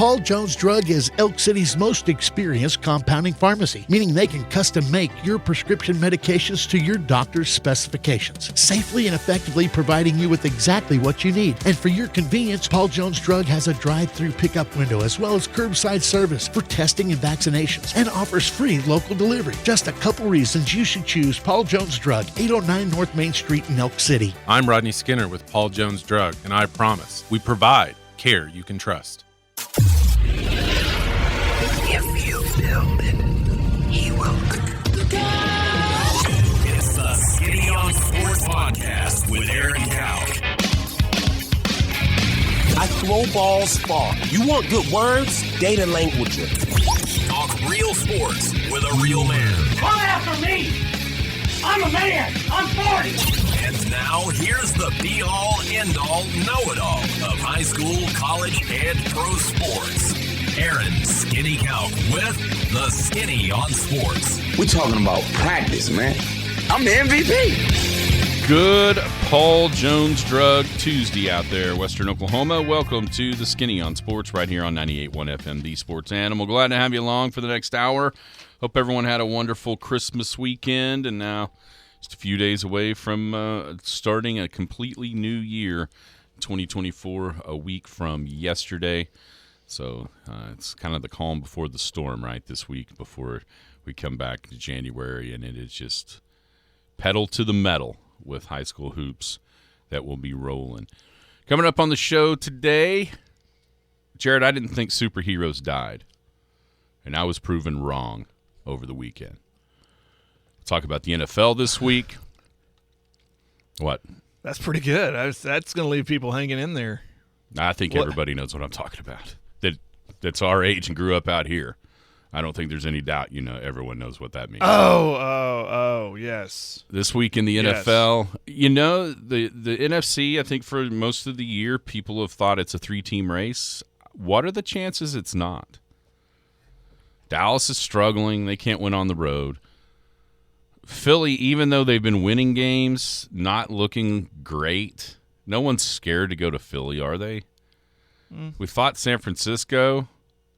Paul Jones Drug is Elk City's most experienced compounding pharmacy, meaning they can custom make your prescription medications to your doctor's specifications, safely and effectively providing you with exactly what you need. And for your convenience, Paul Jones Drug has a drive-through pickup window as well as curbside service for testing and vaccinations, and offers free local delivery. Just a couple reasons you should choose Paul Jones Drug, 809 North Main Street in Elk City. I'm Rodney Skinner with Paul Jones Drug, and I promise we provide care you can trust. If you build it, he will. It's the Skinny on Sports Podcast with Aaron Cow. I throw balls far. You want good words? Data language. Talk real sports with a real man. Come after me! I'm a man! I'm 40! And now, here's the be-all, end-all, know-it-all of high school, college, and pro sports. Aaron Skinny Cow with the Skinny on Sports. We're talking about practice, man. I'm the MVP. Good Paul Jones Drug Tuesday out there, Western Oklahoma. Welcome to the Skinny on Sports right here on 98.1 FM, The Sports Animal. Glad to have you along for the next hour. Hope everyone had a wonderful Christmas weekend, and now just a few days away from starting a completely new year, 2024, a week from yesterday. So it's kind of the calm before the storm, right, this week before we come back to January, and it is just pedal to the metal with high school hoops that will be rolling. Coming up on the show today, Jared, I didn't think superheroes died, and I was proven wrong over the weekend. We'll talk about the NFL this week. What? That's pretty good. That's going to leave people hanging in there. I think everybody knows what I'm talking about. That's our age and grew up out here. I don't think there's any doubt, everyone knows what that means. Oh, yes. This week in the NFL, the NFC, I think for most of the year, people have thought it's a three-team race. What are the chances it's not? Dallas is struggling. They can't win on the road. Philly, even though they've been winning games, not looking great. No one's scared to go to Philly, are they? We fought San Francisco.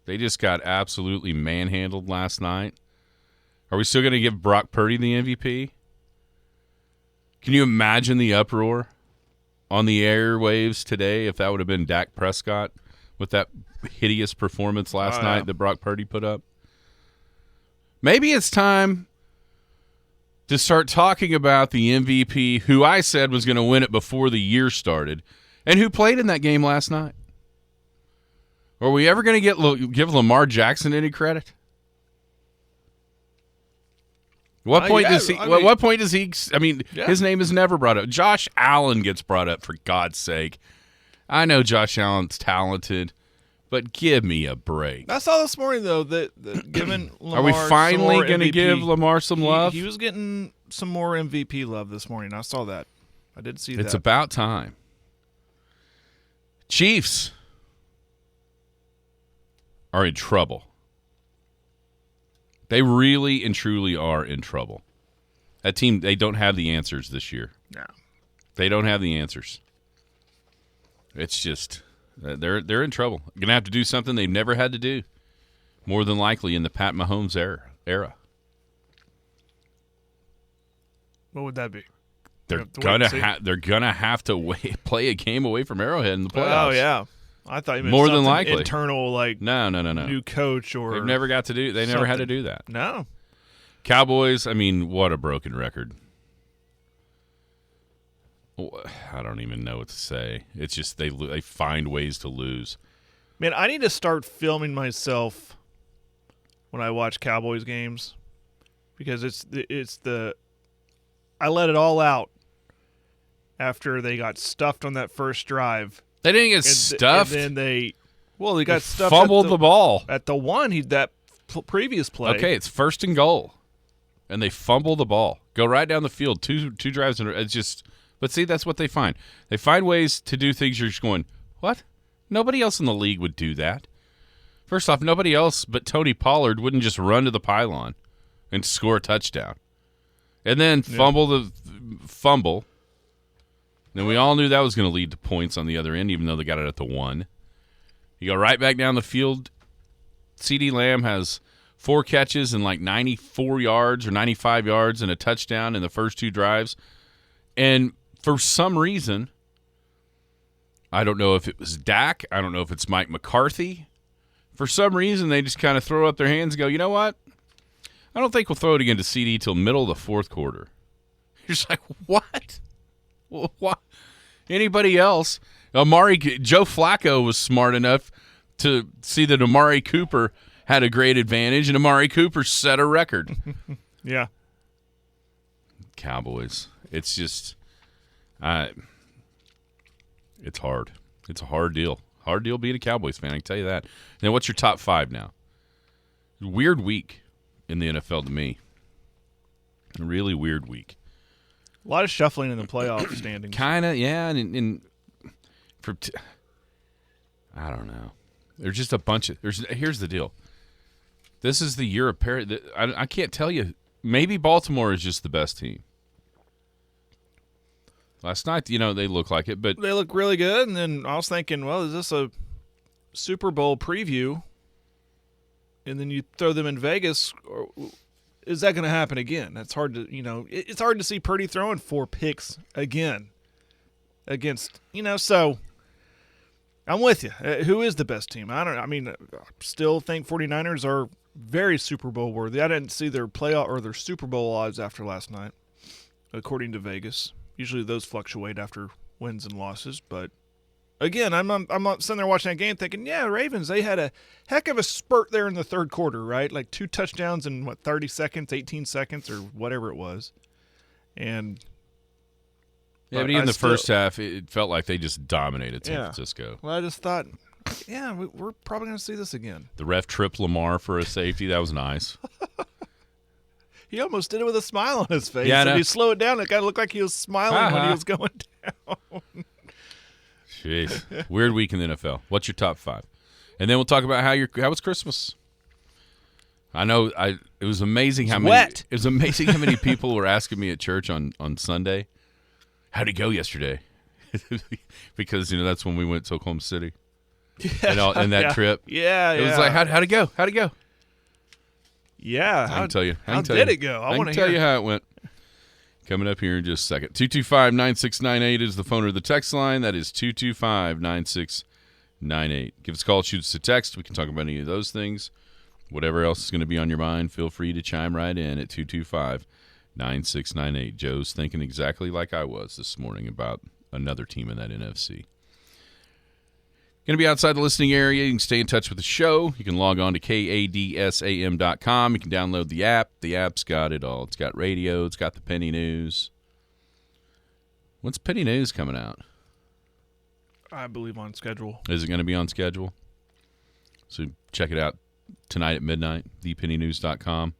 They just got absolutely manhandled last night. Are we still going to give Brock Purdy the MVP? Can you imagine the uproar on the airwaves today if that would have been Dak Prescott with that hideous performance last night that Brock Purdy put up? Maybe it's time to start talking about the MVP who I said was going to win it before the year started and who played in that game last night. Are we ever going to give Lamar Jackson any credit? What point does he? His name is never brought up. Josh Allen gets brought up, for God's sake. I know Josh Allen's talented, but give me a break. I saw this morning, though, that giving Lamar Are we finally going to give Lamar some love? He was getting some more MVP love this morning. I saw that. I did see that. It's about time. Chiefs are in trouble. They really and truly are in trouble. That team, they don't have the answers this year. No. They don't have the answers. It's just, they're in trouble. Going to have to do something they've never had to do, more than likely in the Pat Mahomes era. What would that be? They're gonna have to play a game away from Arrowhead in the playoffs. Oh, yeah. I thought you meant more than likely internal, no new coach or they've never got to do. They never had to do that. No. Cowboys. I mean, what a broken record. I don't even know what to say. It's just they find ways to lose. Man, I need to start filming myself when I watch Cowboys games because I let it all out after they got stuffed on that first drive. They didn't get stuffed. And then they got stuffed. Fumbled the ball at the one. That previous play. Okay, it's 1st and goal, and they fumble the ball. Go right down the field. Two drives, and it's just. But see, that's what they find. They find ways to do things. You're just going, what? Nobody else in the league would do that. First off, nobody else but Tony Pollard wouldn't just run to the pylon and score a touchdown, and then fumble. Then we all knew that was going to lead to points on the other end, even though they got it at the 1. You go right back down the field. CeeDee Lamb has 4 catches and like 94 yards or 95 yards and a touchdown in the first 2 drives. And for some reason, I don't know if it was Dak. I don't know if it's Mike McCarthy. For some reason, they just kind of throw up their hands and go, you know what? I don't think we'll throw it again to CD till middle of the 4th quarter. You're just like, what? What? Anybody else? Joe Flacco was smart enough to see that Amari Cooper had a great advantage, and Amari Cooper set a record. Yeah. Cowboys. It's just it's hard. It's a hard deal. Hard deal being a Cowboys fan, I can tell you that. Now, what's your top 5 now? Weird week in the NFL to me. A really weird week. A lot of shuffling in the playoff standings. Kind of, yeah. And I don't know. There's just a bunch of – here's the deal. This is the year of I can't tell you. Maybe Baltimore is just the best team. Last night, they look like it, but they look really good. And then I was thinking, well, is this a Super Bowl preview? And then you throw them in Vegas, or is that going to happen again? That's hard to, it's hard to see Purdy throwing 4 picks again against, so I'm with you. Who is the best team? I still think 49ers are very Super Bowl worthy. I didn't see their playoff or their Super Bowl odds after last night, according to Vegas. Usually those fluctuate after wins and losses, but again, I'm sitting there watching that game thinking, yeah, Ravens, they had a heck of a spurt there in the 3rd quarter, right? Like 2 touchdowns in 30 seconds, 18 seconds, or whatever it was. And yeah, but in the first half, it felt like they just dominated San Francisco. Well, I just thought, yeah, we're probably going to see this again. The ref tripped Lamar for a safety. That was nice. He almost did it with a smile on his face. Yeah, and he slowed it down. It kind of looked like he was smiling when he was going down. Jeez. Weird week in the NFL. What's your top 5? And then we'll talk about how was Christmas. I know it was amazing how many people were asking me at church on Sunday, how'd it go yesterday? Because that's when we went to Oklahoma City. Yeah, and that trip. Yeah, it was like, how'd it go? How'd it go? Yeah. I can tell you. How did it go? I want to tell you how it went. Coming up here in just a second. 225-9698 is the phone or the text line. That is 225-9698. Give us a call, shoot us a text. We can talk about any of those things. Whatever else is going to be on your mind, feel free to chime right in at 225-9698. Joe's thinking exactly like I was this morning about another team in that NFC. Going to be outside the listening area. You can stay in touch with the show. You can log on to kadsam.com. You can download the app. The app's got it all. It's got radio. It's got the Penny News. When's Penny News coming out? I believe on schedule. Is it going to be on schedule? So check it out tonight at midnight, thepennynews.com.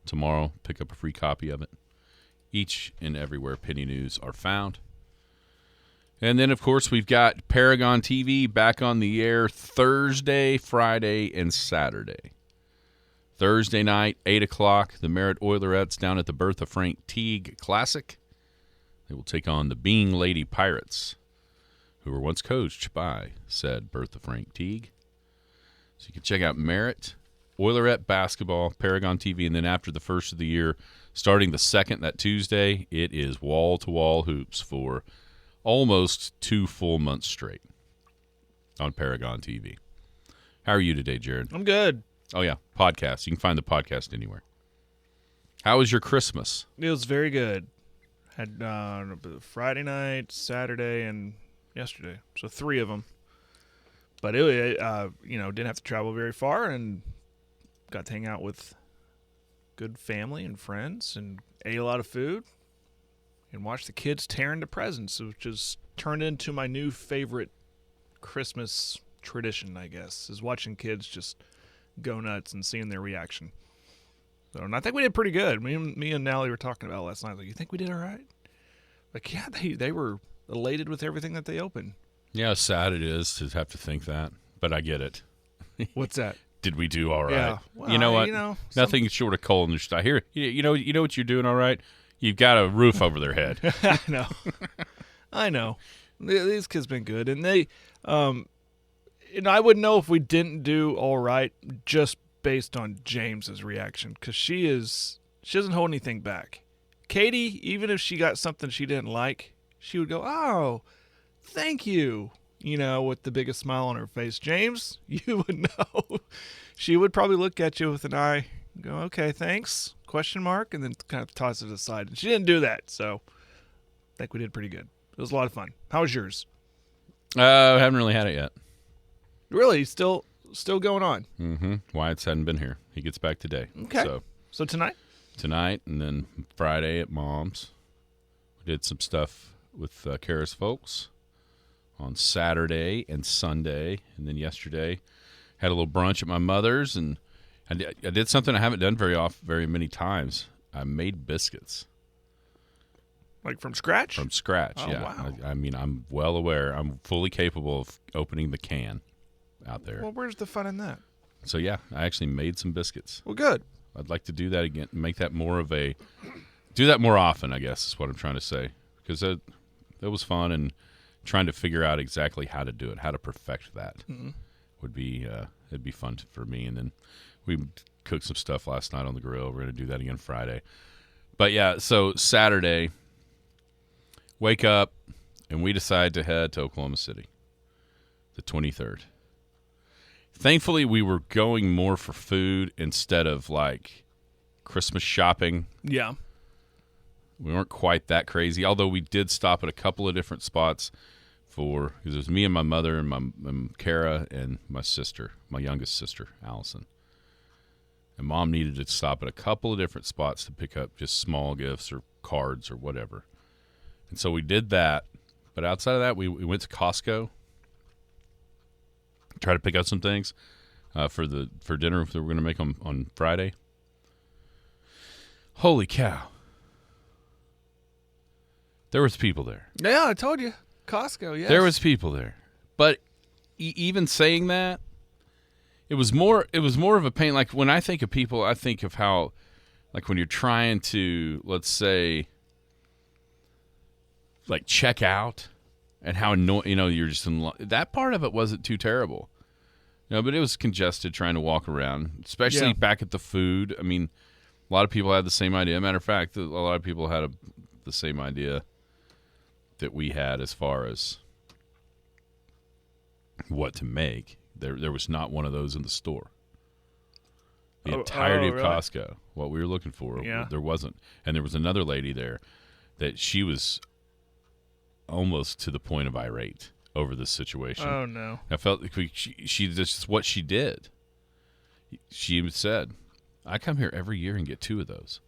Tomorrow, pick up a free copy of it. Each and everywhere Penny News are found. And then, of course, we've got Paragon TV back on the air Thursday, Friday, and Saturday. Thursday night, 8 o'clock, the Merritt Oilerettes down at the Bertha Frank Teague Classic. They will take on the Being Lady Pirates, who were once coached by said Bertha Frank Teague. So you can check out Merritt, Oilerette basketball, Paragon TV, and then after the first of the year, starting the 2nd, that Tuesday, it is wall-to-wall hoops for almost 2 full months straight on Paragon TV. How are you today, Jared? I'm good. Oh, yeah, podcast. You can find the podcast anywhere. How was your Christmas? It was very good. Had Friday night, Saturday, and yesterday. So 3 of them. But it didn't have to travel very far and got to hang out with good family and friends and ate a lot of food. And watch the kids tear into presents, which has turned into my new favorite Christmas tradition, I guess, is watching kids just go nuts and seeing their reaction. So, and I think we did pretty good. Me and Nally were talking about it last night. Like, you think we did all right? Like, yeah, they were elated with everything that they opened. Yeah, sad it is to have to think that, but I get it. What's that? Did we do all right? Yeah. Well, you know what? Nothing short of coal in the I hear. You know what you're doing all right? You've got a roof over their head. I know. These kids been good, and they, And I would know if we didn't do all right just based on James's reaction, because she doesn't hold anything back. Katie, even if she got something she didn't like, she would go, "Oh, thank you," with the biggest smile on her face. James, you would know. She would probably look at you with an eye, go, "Okay, thanks," ? And then kind of toss it aside. And she didn't do that, so I think we did pretty good. It was a lot of fun. How was yours? I haven't really had it yet. Really? Still going on? Mm-hmm. Wyatt's hadn't been here. He gets back today. Okay. So tonight? Tonight, and then Friday at Mom's. We did some stuff with Kara's folks on Saturday and Sunday, and then yesterday had a little brunch at my mother's, and I did something I haven't done very many times. I made biscuits. Like from scratch? From scratch, oh, yeah. Wow. I mean, I'm well aware. I'm fully capable of opening the can out there. Well, where's the fun in that? So, yeah, I actually made some biscuits. Well, good. I'd like to do that again, make that do that more often, I guess is what I'm trying to say. Because that was fun, and trying to figure out exactly how to do it, how to perfect that would be, it'd be fun for me. And then we cooked some stuff last night on the grill. We're going to do that again Friday. But, yeah, so Saturday, wake up, and we decide to head to Oklahoma City, the 23rd. Thankfully, we were going more for food instead of, like, Christmas shopping. Yeah. We weren't quite that crazy, although we did stop at a couple of different spots because it was me and my mother and Kara and my sister, my youngest sister, Allison. And Mom needed to stop at a couple of different spots to pick up just small gifts or cards or whatever. And so we did that. But outside of that, we went to Costco. Try to pick up some things for dinner that we're going to make on Friday. Holy cow. There was people there. Yeah, I told you. Costco, yes. There was people there. But even saying that, it was more of a pain. Like, when I think of people, I think of how, like, when you're trying to, let's say, like, check out, and how you're just that part of it wasn't too terrible. But it was congested trying to walk around, especially back at the food. I mean, a lot of people had the same idea. Matter of fact, a lot of people had the same idea that we had as far as what to make. There was not one of those in the store. The entirety of really? Costco, what we were looking for, there wasn't. And there was another lady there that she was almost to the point of irate over this situation. Oh, no. I felt like she just what she did. She said, "I come here every year and get 2 of those.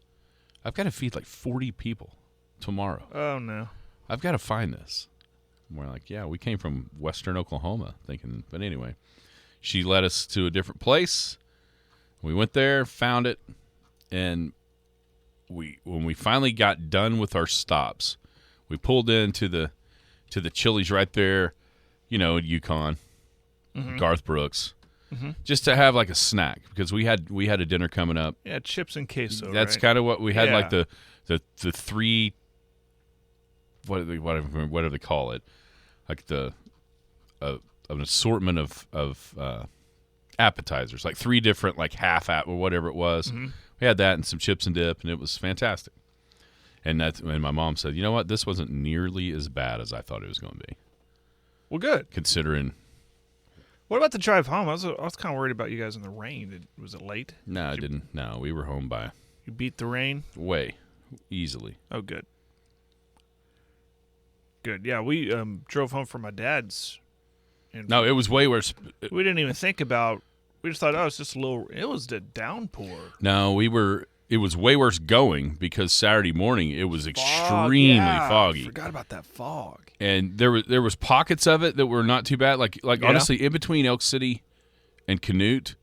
I've got to feed like 40 people tomorrow. Oh, no. I've got to find this." And we're like, yeah, we came from western Oklahoma thinking. But anyway, she led us to a different place. We went there, found it, and when we finally got done with our stops, we pulled into the Chili's right there, in Yukon, Garth Brooks, just to have like a snack because we had a dinner coming up. Yeah, chips and queso. That's right? kind of what we had, Yeah. like the 3. What do they call it? Like an assortment of appetizers, like 3 different like half or whatever it was. We had that and some chips and dip, and it was fantastic. And my mom said, "You know what? This wasn't nearly as bad as I thought it was going to be." Well, good. Considering. What about the drive home? I was kind of worried about you guys in the rain. Was it late? No, I didn't. No, we were home by You beat the rain? way easily. Oh, good. Good. Yeah, we drove home from my dad's. And No, it was way worse. we didn't even think about. We just thought, it's just a little. It was the downpour. No, it was way worse going because Saturday morning it was extremely Yeah, foggy. Forgot about that fog. And there was pockets of it that were not too bad. Like honestly, in between Elk City and Canute,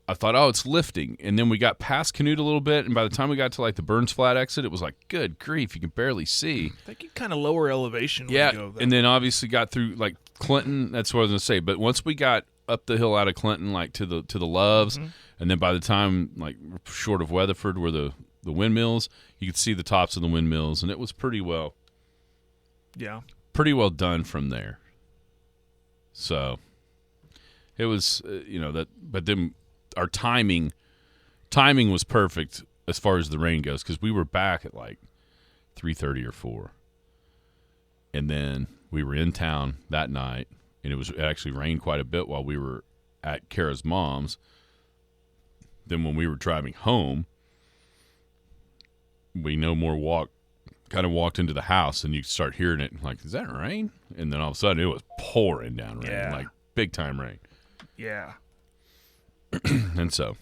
I thought, it's lifting. And then we got past Canute a little bit, and by the time we got to like the Burns Flat exit, it was like, good grief, you can barely see. I think you kind of lower elevation when Yeah, you go there. and then obviously got through like Clinton. That's what I was gonna say. But once we got up the hill out of Clinton, like to the Loves, and then by the time like short of Weatherford, where the windmills, you could see the tops of the windmills, and it was pretty well Yeah. done from there. So It was, but then our timing was perfect as far as the rain goes, because we were back at like 3:30 or 4, and then we were in town that night, and it actually rained quite a bit while we were at Kara's mom's. Then when we were driving home, we kind of walked into the house, and you start hearing it, like, is that rain? And then all of a sudden, it was pouring down rain, like big time rain. Yeah. And so,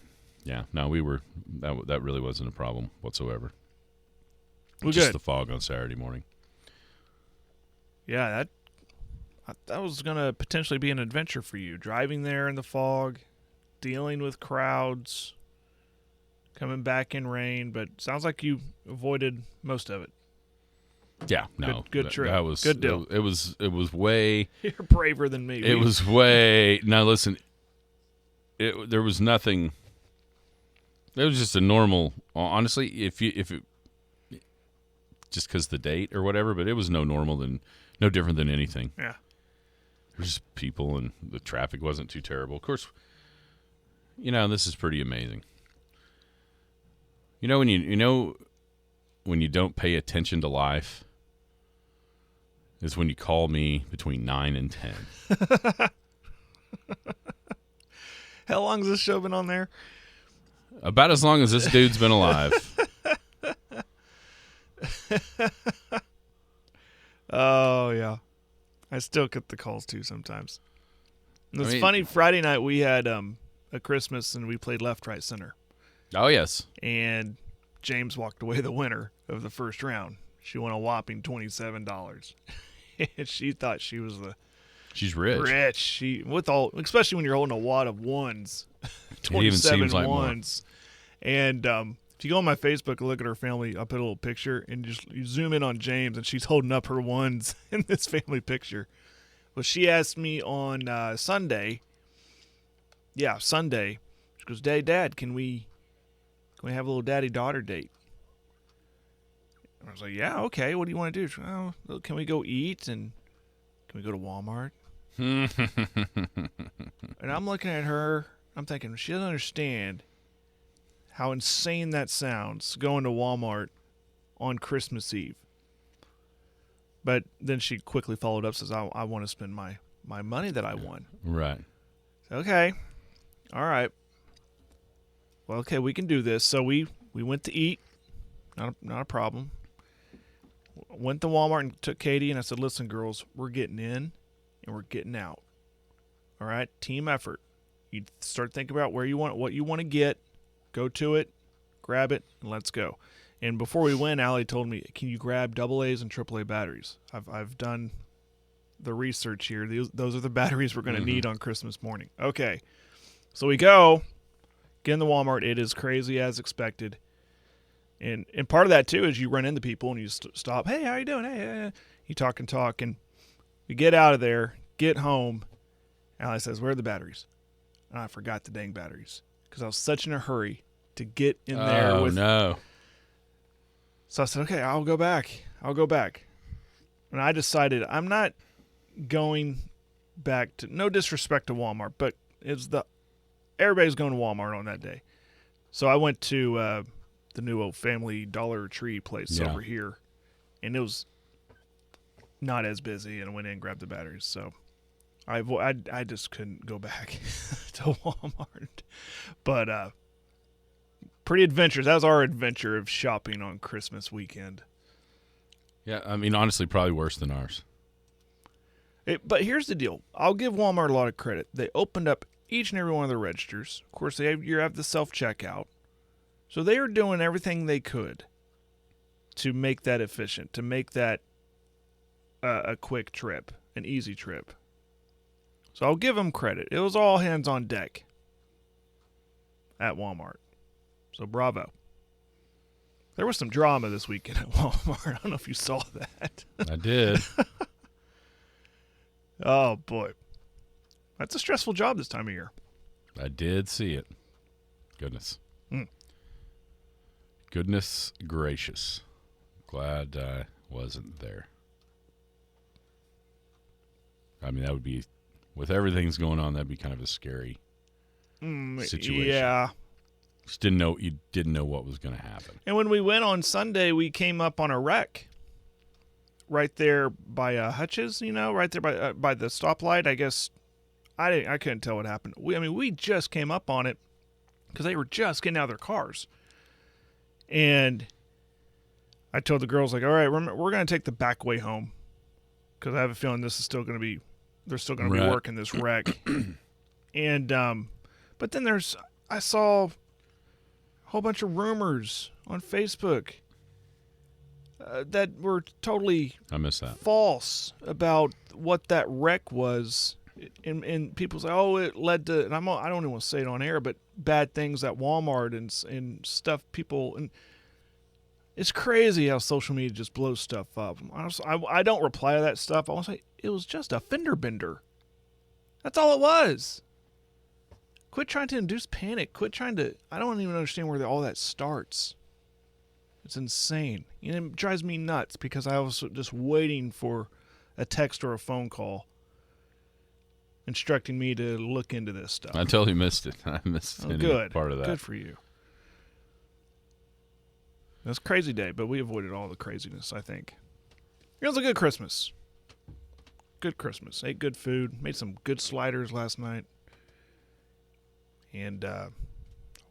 we were that really wasn't a problem whatsoever. Well, just good. the fog on Saturday morning. Yeah, that was going to potentially be an adventure for you. Driving there in the fog, dealing with crowds, coming back in rain, but sounds like you avoided most of it. Yeah, no. Good trip. That was good deal. It was way You're braver than me. It was way. Now listen, there was nothing. It was just a normal. Honestly, if it just because the date or whatever, but it was no different than anything. Yeah. There's just people, and the traffic wasn't too terrible. Of course, this is pretty amazing. When you don't pay attention to life is when you call me between 9 and 10. How long has this show been on there? About as long as this dude's been alive. Oh, yeah. I still get the calls, too, sometimes. And it's funny, Friday night we had a Christmas, and we played left, right, center. Oh, yes. And James walked away the winner of the first round. She won a whopping $27. And she thought she was She's rich. Rich. Especially when you're holding a wad of ones. 27 even seems like ones. More. And if you go on my Facebook and look at her family, I'll put a little picture, and you zoom in on James, and she's holding up her ones in this family picture. Well, she asked me on Sunday. Yeah, Sunday. She goes, Dad, can we have a little daddy-daughter date? And I was like, yeah, okay. What do you want to do? She goes, oh, can we go eat, and can we go to Walmart? And I'm looking at her. I'm thinking, she doesn't understand how insane that sounds, going to Walmart on Christmas Eve. But then she quickly followed up, says, I want to spend my money that I won. Right. Okay. All right. Well, okay, we can do this. So we went to eat. Not a problem. Went to Walmart and took Katie, and I said, listen, girls, we're getting in and we're getting out. All right? Team effort. You start thinking about what you want to get, go to it, grab it, and let's go. And before we went, Allie told me, can you grab AA's and AAA batteries? I've done the research here. Those are the batteries we're going to need on Christmas morning. Okay. So we go, get in the Walmart. It is crazy as expected. And part of that, too, is you run into people and you stop. Hey, how you doing? Hey, you talk. And we get out of there, get home. Allie says, where are the batteries? And I forgot the dang batteries because I was such in a hurry to get in there. Oh, no. So I said, okay, I'll go back. And I decided I'm not going back to, no disrespect to Walmart, but everybody's going to Walmart on that day. So I went to the new old Family Dollar Tree place over here, and it was not as busy, and I went in and grabbed the batteries. So I just couldn't go back to Walmart. But pretty adventurous. That was our adventure of shopping on Christmas weekend. Yeah, I mean, honestly, probably worse than ours. But here's the deal. I'll give Walmart a lot of credit. They opened up each and every one of the registers. Of course, you have the self-checkout. So they are doing everything they could to make that efficient, to make that a quick trip, an easy trip. So I'll give them credit. It was all hands on deck at Walmart. So bravo. There was some drama this weekend at Walmart. I don't know if you saw that. I did. Oh, boy. That's a stressful job this time of year. I did see it. Goodness. Goodness gracious. Glad I wasn't there. I mean, that would be With everything's going on, that'd be kind of a scary situation. Yeah. Just you didn't know what was going to happen. And when we went on Sunday, we came up on a wreck right there by Hutch's, right there by the stoplight. I guess I couldn't tell what happened. We just came up on it because they were just getting out of their cars. And I told the girls, like, all right, we're going to take the back way home because I have a feeling this is still going to be, they're still going to be working this wreck. And, but then I saw a whole bunch of rumors on Facebook that were totally I miss that. false about what that wreck was. And people say, oh, it led to, and I don't even want to say it on air, but bad things at Walmart and stuff. And it's crazy how social media just blows stuff up. I don't reply to that stuff. I want to say it was just a fender bender. That's all it was. Quit trying to induce panic. I don't even understand where all that starts. It's insane. It drives me nuts because I was just waiting for a text or a phone call instructing me to look into this stuff. I totally missed it. I missed any part of that. Good for you. It was a crazy day, but we avoided all the craziness, I think. It was a good Christmas. Good Christmas. Ate good food. Made some good sliders last night. And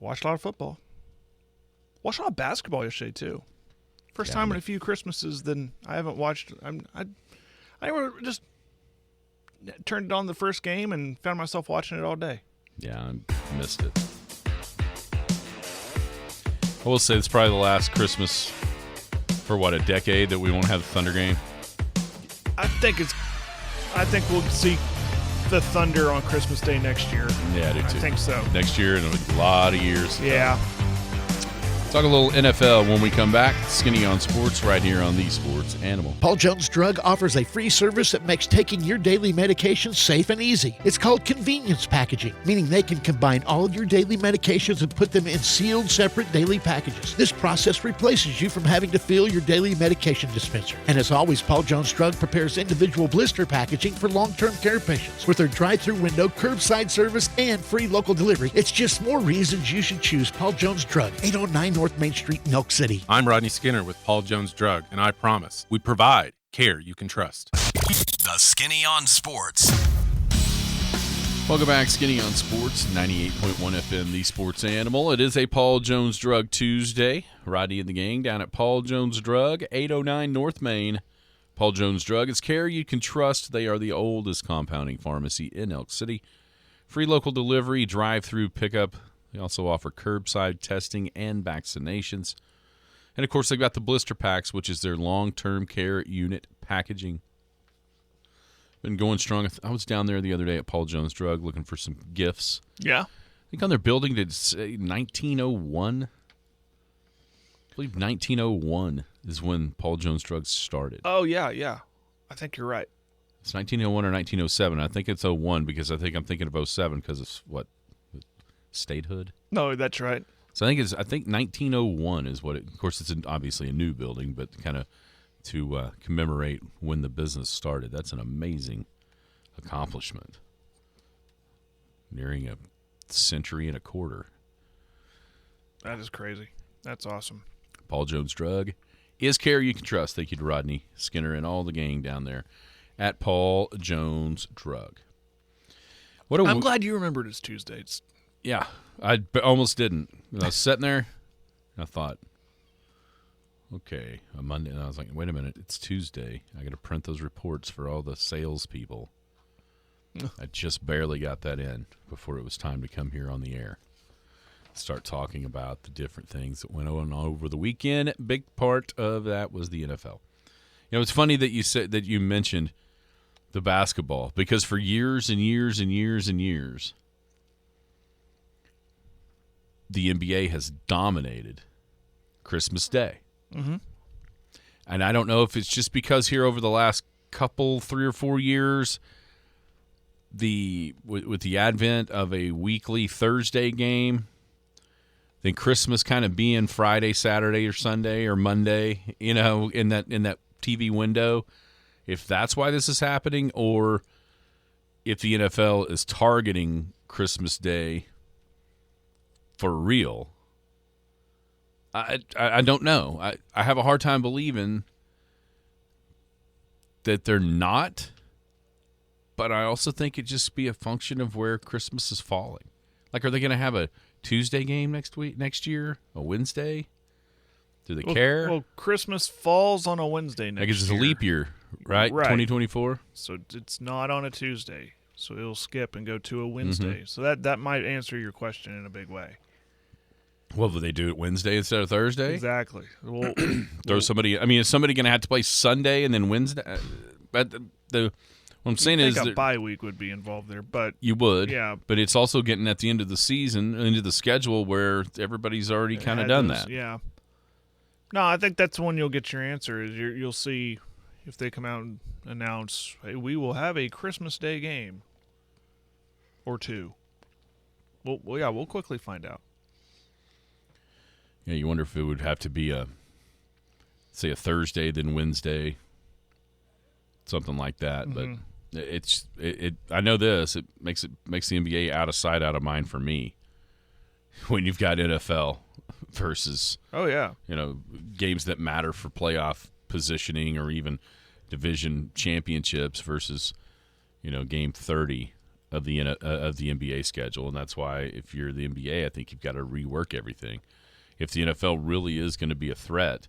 watched a lot of football. Watched a lot of basketball yesterday, too. First time in a few Christmases that I haven't watched. I just turned on the first game and found myself watching it all day. Yeah, I missed it. I will say it's probably the last Christmas for, a decade that we won't have the Thunder game? I think we'll see the Thunder on Christmas Day next year. Yeah, I do too. I think so. Next year in a lot of years. Yeah. Talk a little NFL when we come back. Skinny on Sports right here on the Sports Animal. Paul Jones Drug offers a free service that makes taking your daily medications safe and easy. It's called convenience packaging, meaning they can combine all of your daily medications and put them in sealed, separate daily packages. This process replaces you from having to fill your daily medication dispenser. And as always, Paul Jones Drug prepares individual blister packaging for long-term care patients. With their drive-through window, curbside service, and free local delivery, it's just more reasons you should choose Paul Jones Drug, 809 North Main Street in Elk City. I'm Rodney Skinner with Paul Jones Drug, and I promise we provide care you can trust. The Skinny on Sports. Welcome back, Skinny on Sports, 98.1 FM, the Sports Animal. It is a Paul Jones Drug Tuesday. Rodney and the gang down at Paul Jones Drug, 809 North Main. Paul Jones Drug is care you can trust. They are the oldest compounding pharmacy in Elk City. Free local delivery, drive-through pickup. They also offer curbside testing and vaccinations. And, of course, they've got the blister packs, which is their long-term care unit packaging. Been going strong. I was down there the other day at Paul Jones Drug looking for some gifts. Yeah. I think on their building did say 1901. I believe 1901 is when Paul Jones Drug started. Oh, yeah. I think you're right. It's 1901 or 1907. I think it's 01 because I'm thinking of 07 because it's what? Statehood? No, that's right. So I think 1901 is what it, of course it's obviously a new building, but kind of to commemorate when the business started. That's an amazing accomplishment. Nearing a century and a quarter. That is crazy. That's awesome. Paul Jones Drug is care you can trust. Thank you to Rodney Skinner and all the gang down there at Paul Jones Drug. I'm glad you remembered it's Tuesday. Yeah, I almost didn't. I was sitting there, and I thought, okay, a Monday. And I was like, wait a minute, it's Tuesday. I got to print those reports for all the salespeople. I just barely got that in before it was time to come here on the air. Start talking about the different things that went on over the weekend. Big part of that was the NFL. It's funny that you mentioned the basketball because for years and years and years and years, the NBA has dominated Christmas Day. Mm-hmm. And I don't know if it's just because here over the last 3 or 4 years, with the advent of a weekly Thursday game, then Christmas kind of being Friday, Saturday, or Sunday, or Monday, in that TV window, if that's why this is happening, or if the NFL is targeting Christmas Day for real, I don't know. I have a hard time believing that they're not, but I also think it just be a function of where Christmas is falling. Like, are they going to have a Tuesday game next year, a Wednesday? Do they care? Well, Christmas falls on a Wednesday next year. I guess it's a leap year, right? 2024. So it's not on a Tuesday. So it'll skip and go to a Wednesday. So that might answer your question in a big way. Well, do they do it Wednesday instead of Thursday? Exactly. Well, Throw somebody. I mean, is somebody going to have to play Sunday and then Wednesday? But what I'm saying is a bye week would be involved there, but you would. Yeah. But it's also getting at the end of the season, into the schedule where everybody's already kind of done that. Yeah. No, I think that's when you'll get your answer. Is you'll see if they come out and announce, "Hey, we will have a Christmas Day game or two." Well, yeah, we'll quickly find out. Yeah, you wonder if it would have to be a Thursday then Wednesday, something like that. Mm-hmm. But I know this. It makes the NBA out of sight, out of mind for me. When you've got NFL versus games that matter for playoff positioning or even division championships versus game 30 of the NBA schedule, and that's why if you're the NBA, I think you've got to rework everything. If the NFL really is going to be a threat,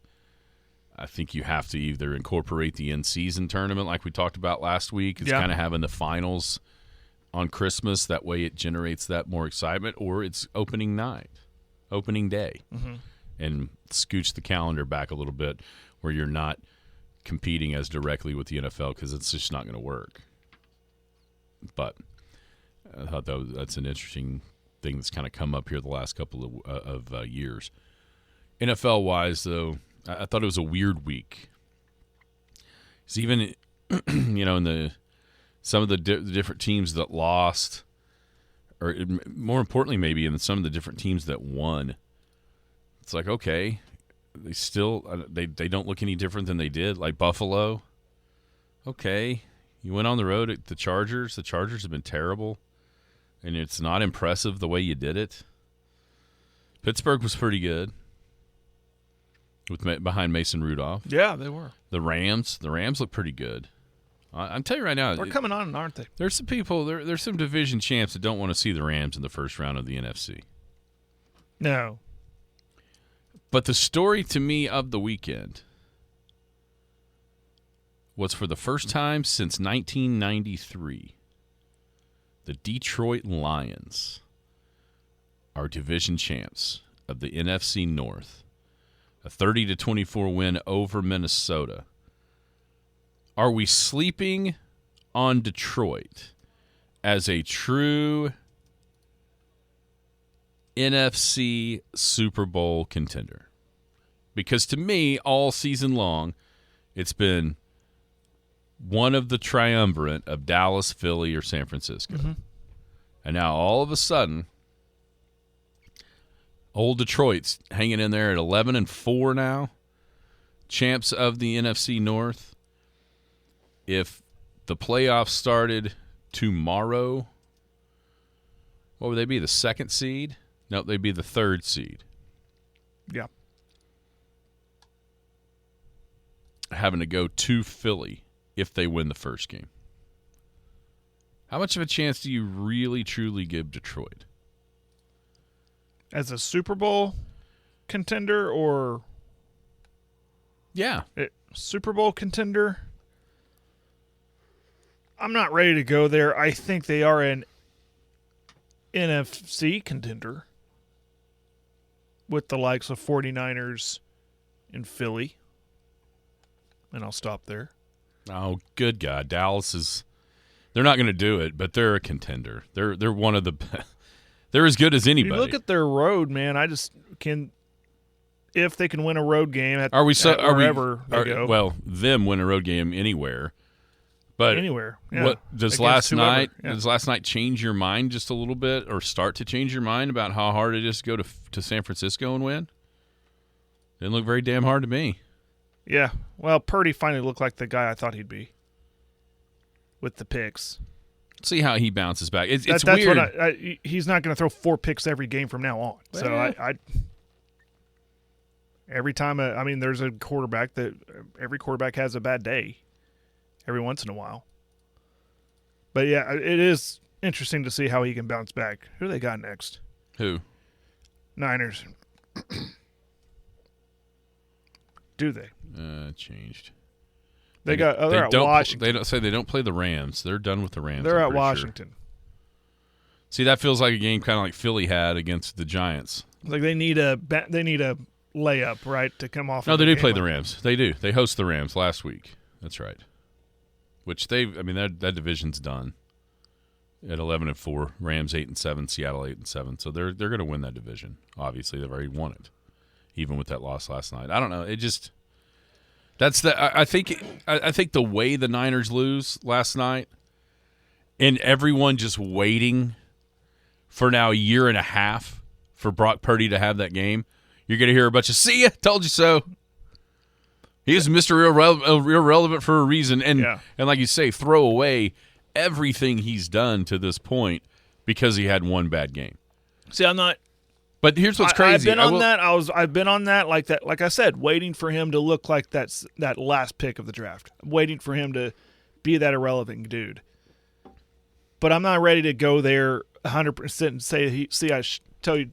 I think you have to either incorporate the in-season tournament like we talked about last week. It's kind of having the finals on Christmas. That way it generates that more excitement, or it's opening day, and scooch the calendar back a little bit where you're not competing as directly with the NFL because it's just not going to work. But I thought that's an interesting thing that's kind of come up here the last couple of years. NFL-wise, though, I thought it was a weird week. It's even, in some of the different teams that lost, or more importantly, maybe in some of the different teams that won. It's like, okay, they still they don't look any different than they did. Like Buffalo, okay, you went on the road at the Chargers. The Chargers have been terrible, and it's not impressive the way you did it. Pittsburgh was pretty good behind Mason Rudolph. Yeah, they were. The Rams look pretty good. I'm telling you right now, they're coming on, aren't they? There's some people. There's some division champs that don't want to see the Rams in the first round of the NFC. No. But the story to me of the weekend was, for the first time since 1993, the Detroit Lions are division champs of the NFC North. A 30-24 win over Minnesota. Are we sleeping on Detroit as a true NFC Super Bowl contender? Because to me, all season long, it's been one of the triumvirate of Dallas, Philly, or San Francisco. Mm-hmm. And now all of a sudden, old Detroit's hanging in there at 11-4 now, champs of the NFC North. If the playoffs started tomorrow, what would they be, the second seed? No, they'd be the third seed. Yeah. Having to go to Philly if they win the first game. How much of a chance do you really, truly give Detroit? As a Super Bowl contender or... Yeah. Super Bowl contender? I'm not ready to go there. I think they are an NFC contender with the likes of 49ers and Philly. And I'll stop there. Oh, good God. Dallas is... They're not going to do it, but they're a contender. They're one of the... They're as good as anybody. You look at their road, man. I just can... If they can win a road game at wherever they go. Well, them win a road game anywhere. But anywhere. Yeah. What does last night change your mind just a little bit, or start to change your mind about how hard it is to go to San Francisco and win? Didn't look very damn hard to me. Yeah. Well, Purdy finally looked like the guy I thought he'd be with the picks. See how he bounces back. It's that's weird. What he's not going to throw 4 picks every game from now on. Well. So every time, there's a quarterback every quarterback has a bad day every once in a while. But yeah, it is interesting to see how he can bounce back. Who they got next? Who? Niners. Do they? Changed. They're at Washington. They don't play the Rams. They're done with the Rams. They're at Washington. Sure. See, that feels like a game kind of like Philly had against the Giants. Like they need a layup, right, to come off. No, of they the do play game. the Rams. They do. They host the Rams last week. That's right. Which that division's done. At 11-4, Rams 8-7, Seattle 8-7. So they're going to win that division. Obviously, they've already won it, even with that loss last night. I don't know. It just I think the way the Niners lose last night, and everyone just waiting for now a year and a half for Brock Purdy to have that game. You're going to hear a bunch of "see ya, told you so." He is Mr. Irrelevant for a reason, and like you say, throw away everything he's done to this point because he had one bad game. See, I'm not. But here's what's crazy. I've been on that. I've been on that like that. Like I said, waiting for him to look like that last pick of the draft. Waiting for him to be that irrelevant dude. But I'm not ready to go there 100% and say,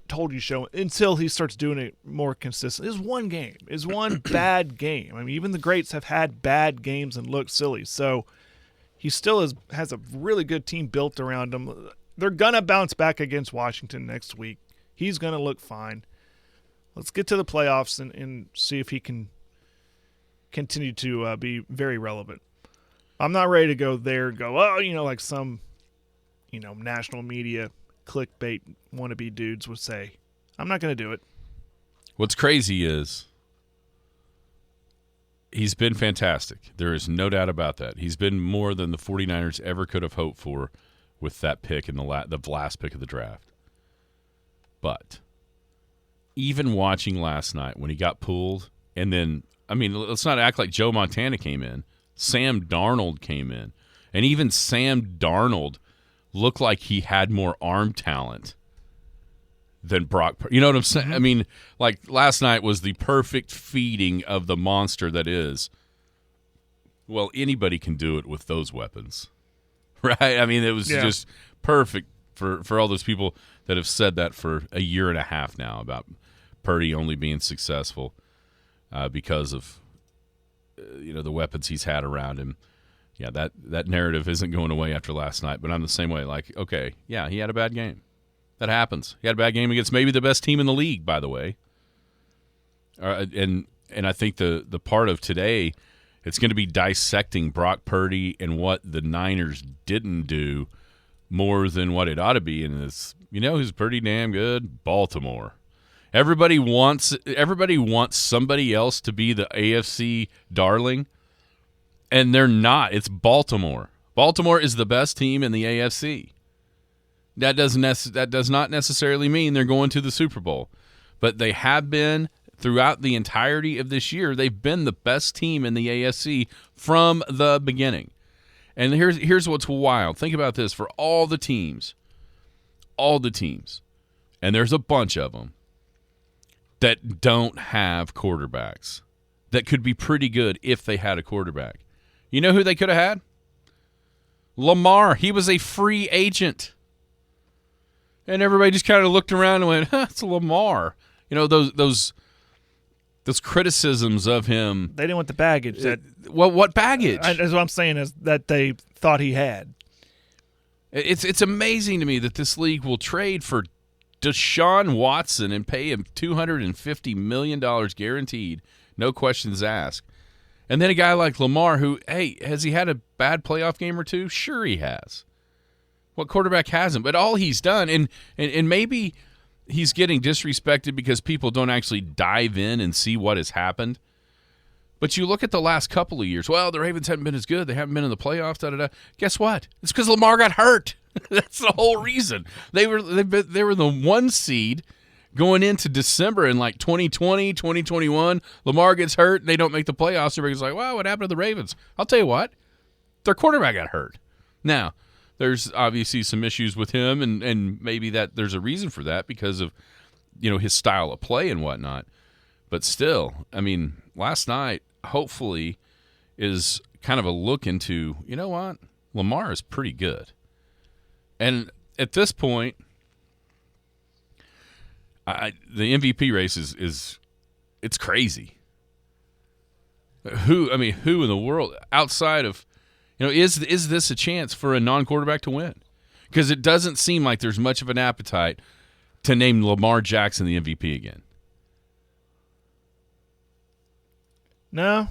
told you so, until he starts doing it more consistently. It's one game. It's one bad game. I mean, even the greats have had bad games and looked silly. So he still has a really good team built around him. They're going to bounce back against Washington next week. He's going to look fine. Let's get to the playoffs and see if he can continue to be very relevant. I'm not ready to go there and go, like some, national media clickbait wannabe dudes would say. I'm not going to do it. What's crazy is he's been fantastic. There is no doubt about that. He's been more than the 49ers ever could have hoped for with that pick in the last pick of the draft. But even watching last night when he got pulled, and then, let's not act like Joe Montana came in. Sam Darnold came in. And even Sam Darnold looked like he had more arm talent than Brock. You know what I'm saying? Mm-hmm. Like last night was the perfect feeding of the monster that is. Well, anybody can do it with those weapons. Right? It was just perfect for all those people that have said that for a year and a half now about Purdy only being successful because of the weapons he's had around him. Yeah, that narrative isn't going away after last night, but I'm the same way. Like, okay, yeah, he had a bad game. That happens. He had a bad game against maybe the best team in the league, by the way. And I think the part of today, it's going to be dissecting Brock Purdy and what the Niners didn't do more than what it ought to be. And it's, who's pretty damn good? Baltimore. Everybody wants somebody else to be the AFC darling, and they're not. It's Baltimore. Baltimore is the best team in the AFC. That does not necessarily mean they're going to the Super Bowl, but they have been throughout the entirety of this year. They've been the best team in the AFC from the beginning. And here's what's wild. Think about this for all the teams, and there's a bunch of them that don't have quarterbacks that could be pretty good if they had a quarterback. You know who they could have had? Lamar. He was a free agent. And everybody just kind of looked around and went, it's Lamar. Those criticisms of him. They didn't want the baggage. What baggage? That's what I'm saying is that they thought he had. It's amazing to me that this league will trade for Deshaun Watson and pay him $250 million guaranteed, no questions asked. And then a guy like Lamar who, hey, has he had a bad playoff game or two? Sure he has. What quarterback hasn't? But all he's done, and maybe he's getting disrespected because people don't actually dive in and see what has happened. But you look at the last couple of years. Well, the Ravens haven't been as good. They haven't been in the playoffs. Da-da-da. Guess what? It's because Lamar got hurt. That's the whole reason. They were the 1 seed going into December in like 2020, 2021. Lamar gets hurt, and they don't make the playoffs. Everybody's like, wow, what happened to the Ravens? I'll tell you what. Their quarterback got hurt. Now, there's obviously some issues with him, and maybe that there's a reason for that because of, his style of play and whatnot. But still, I mean, last night, hopefully, is kind of a look into, you know what? Lamar is pretty good. And at this point, the MVP race is it's crazy. Who in the world outside of, is this a chance for a non-quarterback to win? Because it doesn't seem like there's much of an appetite to name Lamar Jackson the MVP again. No.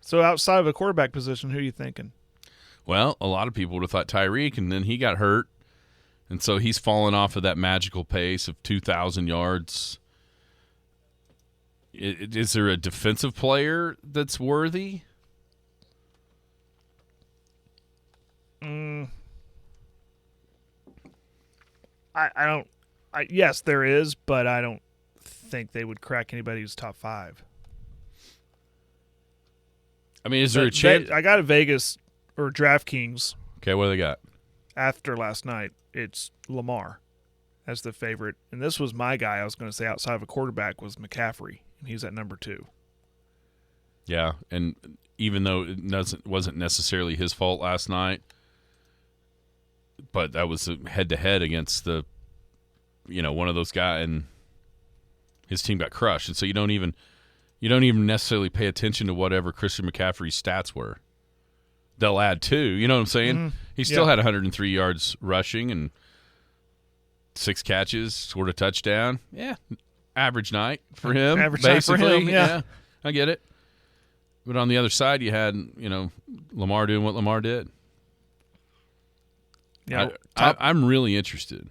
So outside of a quarterback position, who are you thinking? Well, a lot of people would have thought Tyreek, and then he got hurt. And so he's fallen off of that magical pace of 2,000 yards. Is there a defensive player that's worthy? I don't. Yes, there is, but I don't think they would crack anybody who's top 5. I mean, is there a chance? I got a Vegas or DraftKings. Okay, what do they got? After last night, it's Lamar as the favorite. And this was my guy I was going to say outside of a quarterback was McCaffrey, and he's at number 2. Yeah, and even though it wasn't necessarily his fault last night, but that was head-to-head against one of those guys, and his team got crushed. And so you don't even necessarily pay attention to whatever Christian McCaffrey's stats were. They'll add 2. You know what I'm saying? Mm-hmm. He still had 103 yards rushing and 6 catches, scored a touchdown. Yeah, average night for him. Average basically. night for him, yeah. I get it. But on the other side, you had, Lamar doing what Lamar did. Yeah, I'm really interested.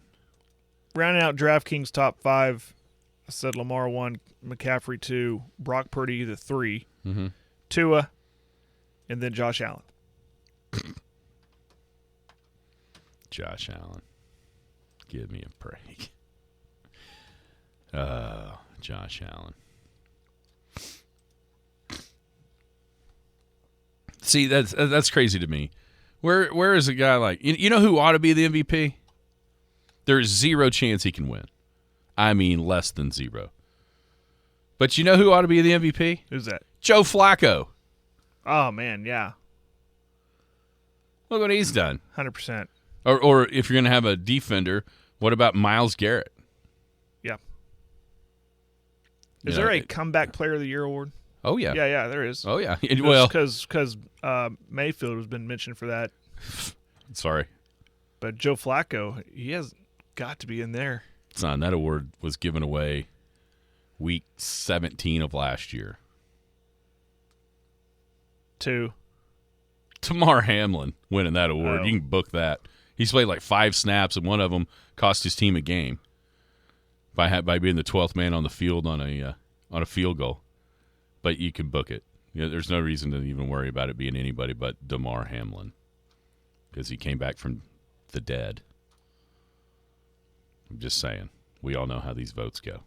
Rounding out DraftKings top 5, I said Lamar 1, McCaffrey 2, Brock Purdy the 3, Tua, and then Josh Allen. Josh Allen. Give me a break. Josh Allen. See, that's crazy to me. Where is a guy like you know who ought to be the MVP? There's 0 chance he can win. I mean, less than 0. But you know who ought to be the MVP? Who's that? Joe Flacco. Oh man, yeah, Look what he's done. 100%. Or if you're going to have a defender, what about Myles Garrett? Yeah. Is there a comeback player of the year award? Oh yeah. Yeah, there is. Oh yeah. Well, because Mayfield has been mentioned for that. Sorry. But Joe Flacco, he has got to be in there. Son, that award was given away week 17 of last year. 2. Tamar Hamlin winning that award. Oh. You can book that. He's played like 5 snaps, and one of them cost his team a game by being the 12th man on the field on a field goal. But you can book it. There's no reason to even worry about it being anybody but Damar Hamlin because he came back from the dead. I'm just saying. We all know how these votes go.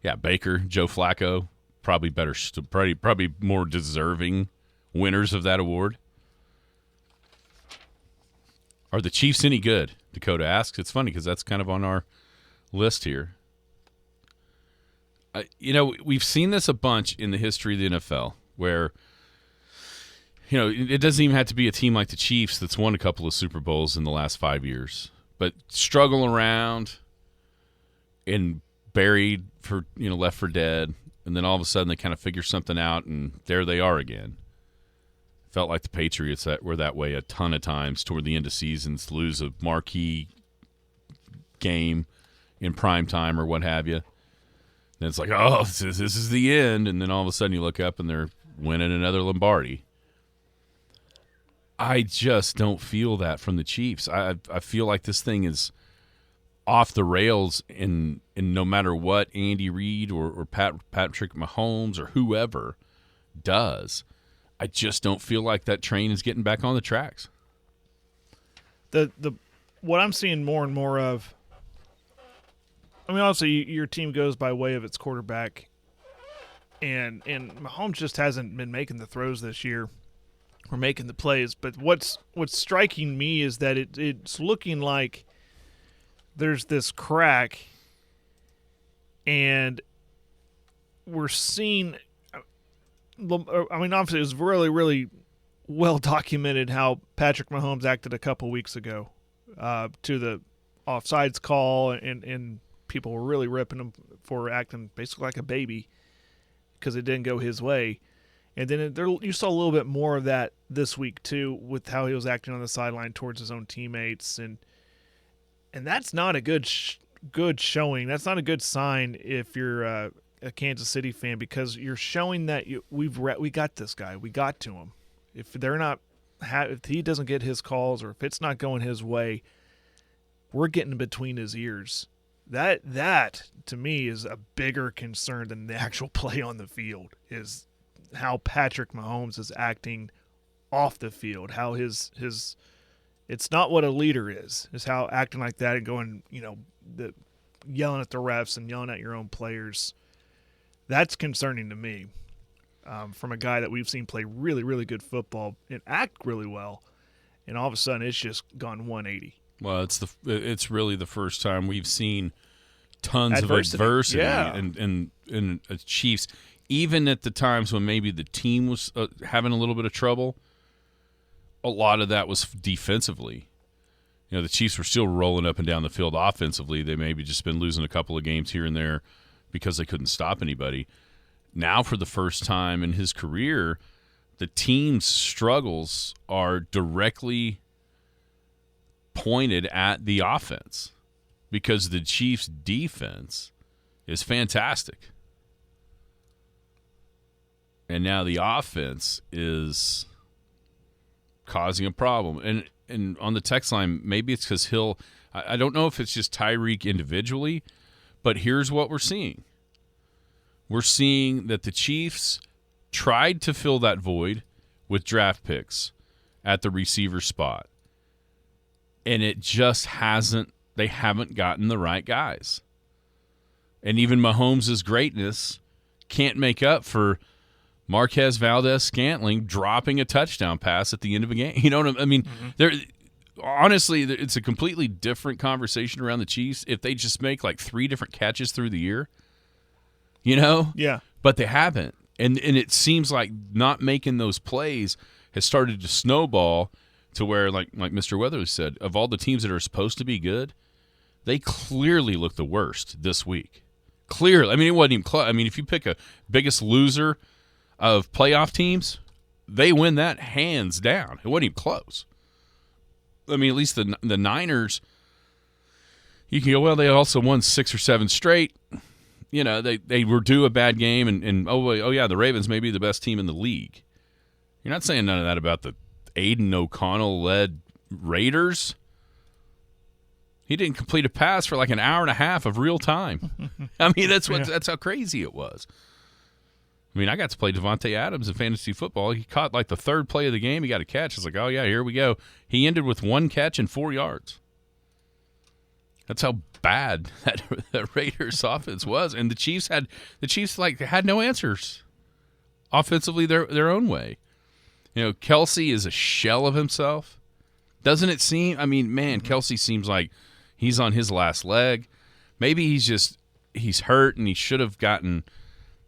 Yeah, Baker, Joe Flacco, probably better, probably more deserving winners of that award. Are the Chiefs any good? Dakota asks. It's funny because that's kind of on our list here. We've seen this a bunch in the history of the NFL where, it doesn't even have to be a team like the Chiefs that's won a couple of Super Bowls in the last 5 years, but struggle around and buried for, left for dead. And then all of a sudden they kind of figure something out and there they are again. Felt like the Patriots were that way a ton of times toward the end of seasons, lose a marquee game in prime time or what have you. And it's like, oh, this is the end. And then all of a sudden you look up and they're winning another Lombardi. I just don't feel that from the Chiefs. I feel like this thing is off the rails, and no matter what Andy Reid or Patrick Mahomes or whoever does, I just don't feel like that train is getting back on the tracks. What I'm seeing more and more of, I mean, obviously your team goes by way of its quarterback, and Mahomes just hasn't been making the throws this year. we're making the plays. But what's striking me is that it's looking like there's this crack, and we're seeing. I mean, obviously, it was really, really well documented how Patrick Mahomes acted a couple weeks ago to the offsides call, and people were really ripping him for acting basically like a baby because it didn't go his way. And then you saw a little bit more of that this week too, with how he was acting on the sideline towards his own teammates, and that's not a good showing. That's not a good sign if you're a Kansas City fan, because you're showing that we got this guy, we got to him. If he doesn't get his calls, or if it's not going his way, we're getting between his ears. That to me is a bigger concern than the actual play on the field, is how Patrick Mahomes is acting off the field. How his it's not what a leader is how acting like that and going, yelling at the refs and yelling at your own players. That's concerning to me, from a guy that we've seen play really, really good football and act really well, and all of a sudden it's just gone 180. Well, it's really the first time we've seen tons of adversity in Chiefs, even at the times when maybe the team was having a little bit of trouble. A lot of that was defensively. The Chiefs were still rolling up and down the field offensively. They maybe just been losing a couple of games here and there because they couldn't stop anybody. Now, for the first time in his career, the team's struggles are directly pointed at the offense, because the Chiefs' defense is fantastic. And now the offense is causing a problem. And on the text line, maybe it's because I don't know if it's just Tyreek individually, but here's what we're seeing. We're seeing that the Chiefs tried to fill that void with draft picks at the receiver spot, and it just they haven't gotten the right guys. And even Mahomes' greatness can't make up for Marquez Valdez-Scantling dropping a touchdown pass at the end of a game. You know what I mean? Honestly, it's a completely different conversation around the Chiefs if they just make like 3 different catches through the year. Yeah. But they haven't. And it seems like not making those plays has started to snowball to where, like Mr. Weatherly said, of all the teams that are supposed to be good, they clearly look the worst this week. Clearly. I mean, it wasn't even close. I mean, if you pick a biggest loser of playoff teams, they win that hands down. It wasn't even close. I mean, at least the Niners, you can go, well, they also won 6 or 7 straight. They were due a bad game, and the Ravens may be the best team in the league. You're not saying none of that about the Aiden O'Connell-led Raiders. He didn't complete a pass for like an hour and a half of real time. I mean, that's how crazy it was. I mean, I got to play Devontae Adams in fantasy football. He caught like the 3rd play of the game. He got a catch. I was like, oh, yeah, here we go. He ended with 1 catch and 4 yards. That's how bad that Raiders offense was. And the Chiefs had no answers offensively their own way. Kelsey is a shell of himself. Doesn't it seem? I mean, man, Kelsey seems like he's on his last leg. Maybe he's hurt and he should have gotten –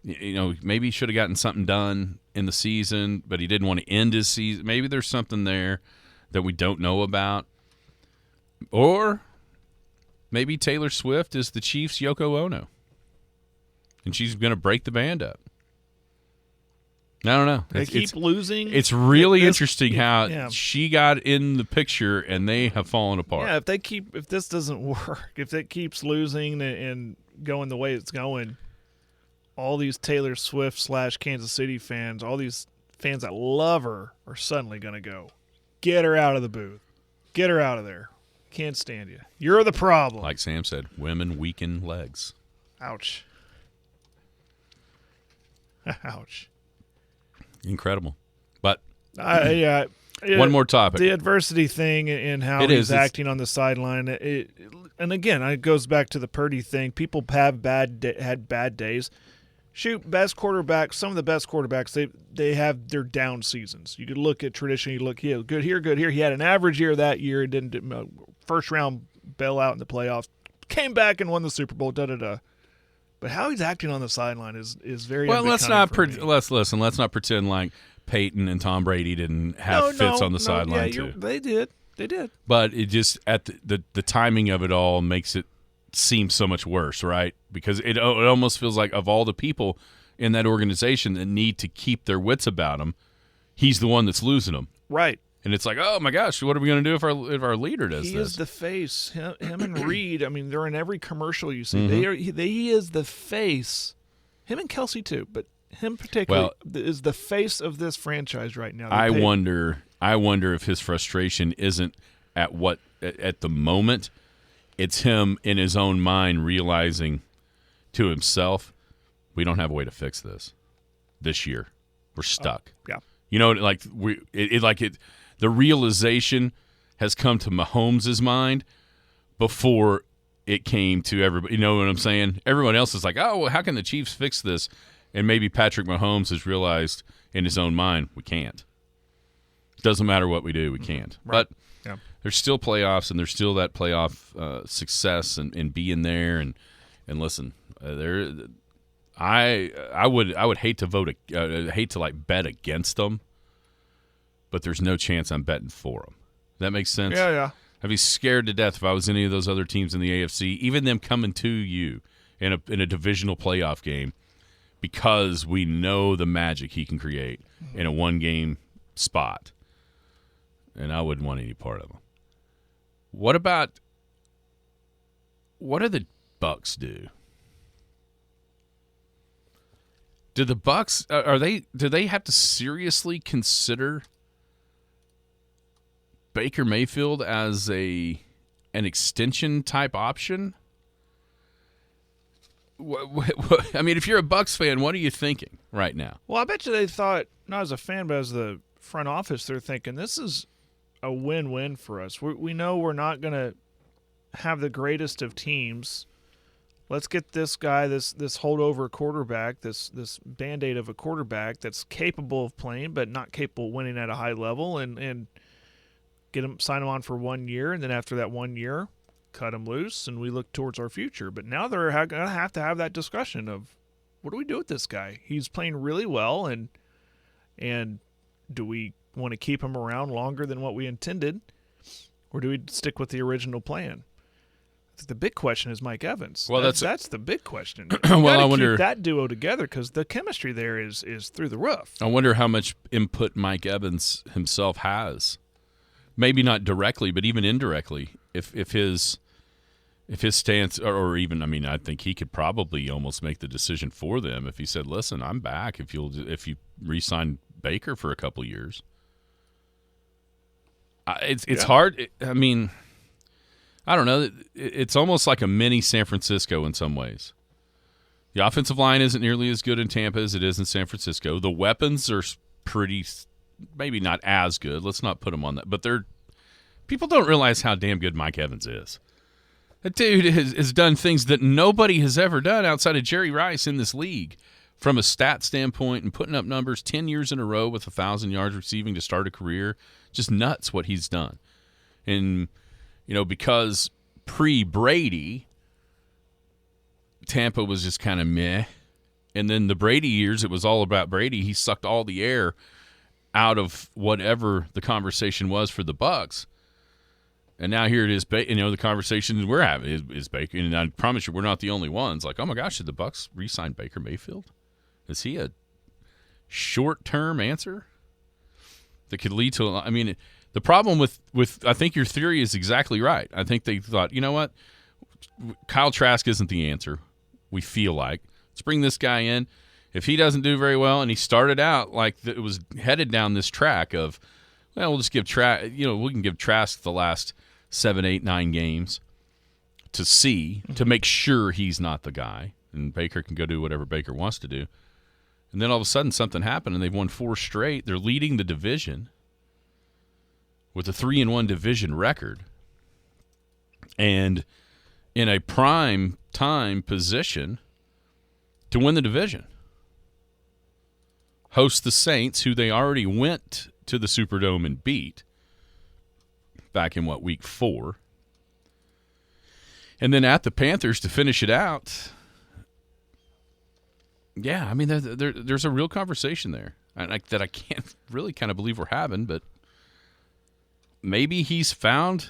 maybe he should have gotten something done in the season, but he didn't want to end his season. Maybe there's something there that we don't know about. Or maybe Taylor Swift is the Chiefs' Yoko Ono, and she's going to break the band up. I don't know. They keep losing. It's really interesting how she got in the picture and they have fallen apart. Yeah, if this doesn't work, if it keeps losing and going the way it's going, all these Taylor Swift / Kansas City fans, all these fans that love her, are suddenly going to go, get her out of the booth. Get her out of there. Can't stand you. You're the problem. Like Sam said, women weaken legs. Ouch. Ouch. Incredible. But one more topic. The adversity thing and how he's acting on the sideline. And again, it goes back to the Purdy thing. People have had bad days. best quarterbacks. Some of the best quarterbacks, they have their down seasons. You could look at tradition. You look, good here, good here. He had an average year that year. He didn't do, first round bailout in the playoffs. Came back and won the Super Bowl. But how he's acting on the sideline is very well. Let's not listen. Let's not pretend like Peyton and Tom Brady didn't have fits on the sideline too. They did. But it just at the timing of it all makes it seem so much worse, right? Because it almost feels like of all the people in that organization that need to keep their wits about them, he's the one that's losing them. Right. And it's like, oh my gosh, what are we going to do if our leader does this? He is the face. Him and Reed. I mean, they're in every commercial you see. Mm-hmm. He is the face. Him and Kelsey too, but him particularly is the face of this franchise right now. I wonder if his frustration isn't at the moment. It's him in his own mind realizing to himself, we don't have a way to fix this year. We're stuck. Yeah. You know, like the realization has come to Mahomes' mind before it came to everybody. You know what I'm saying? Everyone else is like, oh, well, how can the Chiefs fix this? And maybe Patrick Mahomes has realized in his own mind, we can't. It doesn't matter what we do, we can't. Right. But there's still playoffs, and there's still that playoff success and being there. And listen, I would hate to like bet against them, but there's no chance I'm betting for them. That makes sense? Yeah. I'd be scared to death if I was any of those other teams in the AFC, even them coming to you in a divisional playoff game, because we know the magic he can create in a one-game spot. And I wouldn't want any part of them. What do the Bucks do? Do the Bucks do they have to seriously consider Baker Mayfield as an extension type option? I mean, if you're a Bucks fan, what are you thinking right now? Well, I bet you they thought, not as a fan, but as the front office, they're thinking this is a win-win for us. We know we're not going to have the greatest of teams. Let's get this guy, this holdover quarterback, this Band-Aid of a quarterback that's capable of playing but not capable of winning at a high level, and sign him on for 1 year, and then after that 1 year, cut him loose, and we look towards our future. But now they're going to have to have that discussion of, what do we do with this guy? He's playing really well, and do we want to keep him around longer than what we intended, or do we stick with the original plan? The big question is Mike Evans. Well, that's the big question. Well, I wonder keep that duo together because the chemistry there is through the roof. I wonder how much input Mike Evans himself has. Maybe not directly, but even indirectly. If his stance, or even, I mean, I think he could probably almost make the decision for them if he said, "Listen, I'm back. If you re-sign Baker for a couple years." It's hard. I mean, I don't know. It's almost like a mini San Francisco in some ways. The offensive line isn't nearly as good in Tampa as it is in San Francisco. The weapons are pretty, maybe not as good. Let's not put them on that. But people don't realize how damn good Mike Evans is. That dude has done things that nobody has ever done outside of Jerry Rice in this league from a stat standpoint, and putting up numbers 10 years in a row with 1,000 yards receiving to start a career. Just nuts what he's done. And, because pre-Brady, Tampa was just kind of meh. And then the Brady years, it was all about Brady. He sucked all the air out of whatever the conversation was for the Bucs. And now here it is, the conversation we're having is Baker. And I promise you, we're not the only ones. Like, oh my gosh, did the Bucs re-sign Baker Mayfield? Is he a short-term answer that could lead to? I mean, the problem with I think your theory is exactly right. I think they thought, you know what, Kyle Trask isn't the answer. We feel like, let's bring this guy in. If he doesn't do very well, and he started out like it was headed down this track of, well, we'll just give Trask, we can give Trask the last 7, 8, 9 games to make sure he's not the guy, and Baker can go do whatever Baker wants to do. And then all of a sudden something happened, and they've won 4 straight. They're leading the division with a 3-1 division record, and in a prime time position to win the division. host the Saints, who they already went to the Superdome and beat back in, week 4. And then at the Panthers to finish it out. Yeah, I mean, there's a real conversation there that I can't really kind of believe we're having, but maybe he's found,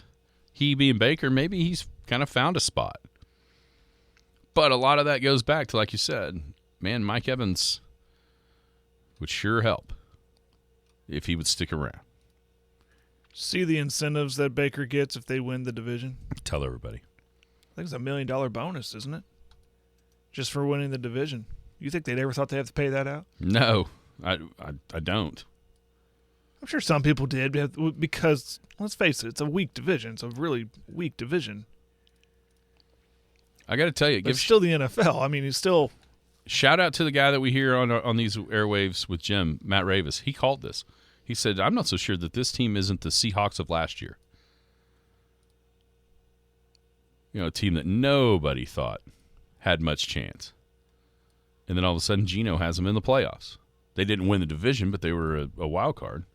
he being Baker, maybe he's kind of found a spot. But a lot of that goes back to, like you said, man, Mike Evans would sure help if he would stick around. See the incentives that Baker gets if they win the division? Tell everybody. I think it's $1 million bonus, isn't it? Just for winning the division. You think they'd ever thought they'd have to pay that out? No, I don't. I'm sure some people did because, let's face it, it's a weak division. It's a really weak division. I got to tell you, It's still the NFL. I mean, he's still... Shout out to the guy that we hear on these airwaves with Jim, Matt Ravis. He called this. He said, I'm not so sure that this team isn't the Seahawks of last year. You know, a team that nobody thought had much chance. And then all of a sudden, Geno has them in the playoffs. They didn't win the division, but they were a wild card.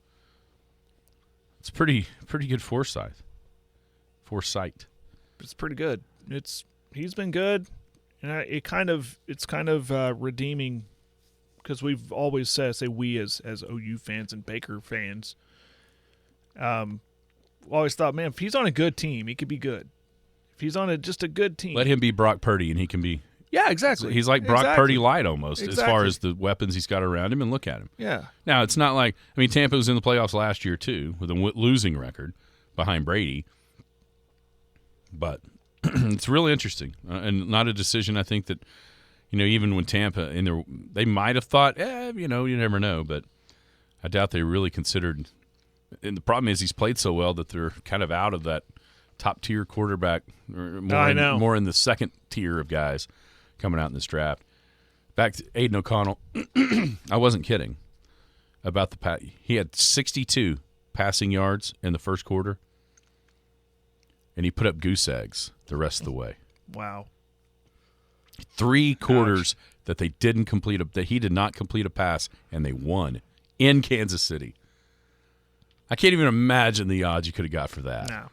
It's pretty good foresight. It's pretty good. He's been good, and it's kind of redeeming because we've always say we as OU fans and Baker fans, always thought, man, if he's on a good team, he could be good. If he's on just a good team, let him be Brock Purdy, and he can be. Yeah, exactly. He's like Brock Purdy light almost, as far as the weapons he's got around him, and look at him. Yeah. Now, it's not like, I mean, Tampa was in the playoffs last year, too, with a losing record behind Brady. But it's really interesting, and not a decision I think that, you know, even when Tampa, they might have thought, you know, you never know, but I doubt they really considered. And the problem is he's played so well that they're kind of out of that top-tier quarterback, or more in the second tier of guys coming out in this draft. Back to Aiden O'Connell. I wasn't kidding about he had 62 passing yards in the first quarter, and he put up goose eggs the rest of the way. Wow. 3 quarters that he did not complete a pass, and they won in Kansas City. I can't even imagine the odds you could have got for that. No.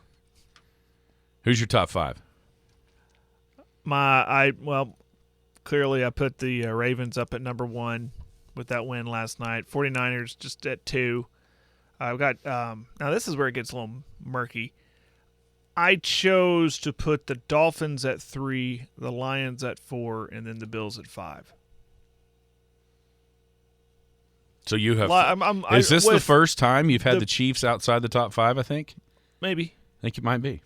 Who's your top 5? Clearly I put the Ravens up at number 1 with that win last night. 49ers just at 2. I've got now this is where it gets a little murky. I chose to put the Dolphins at 3, the Lions at 4, and then the Bills at 5. So you have. Is this the first time you've had the Chiefs outside the top 5? I think. Maybe. I think it might be.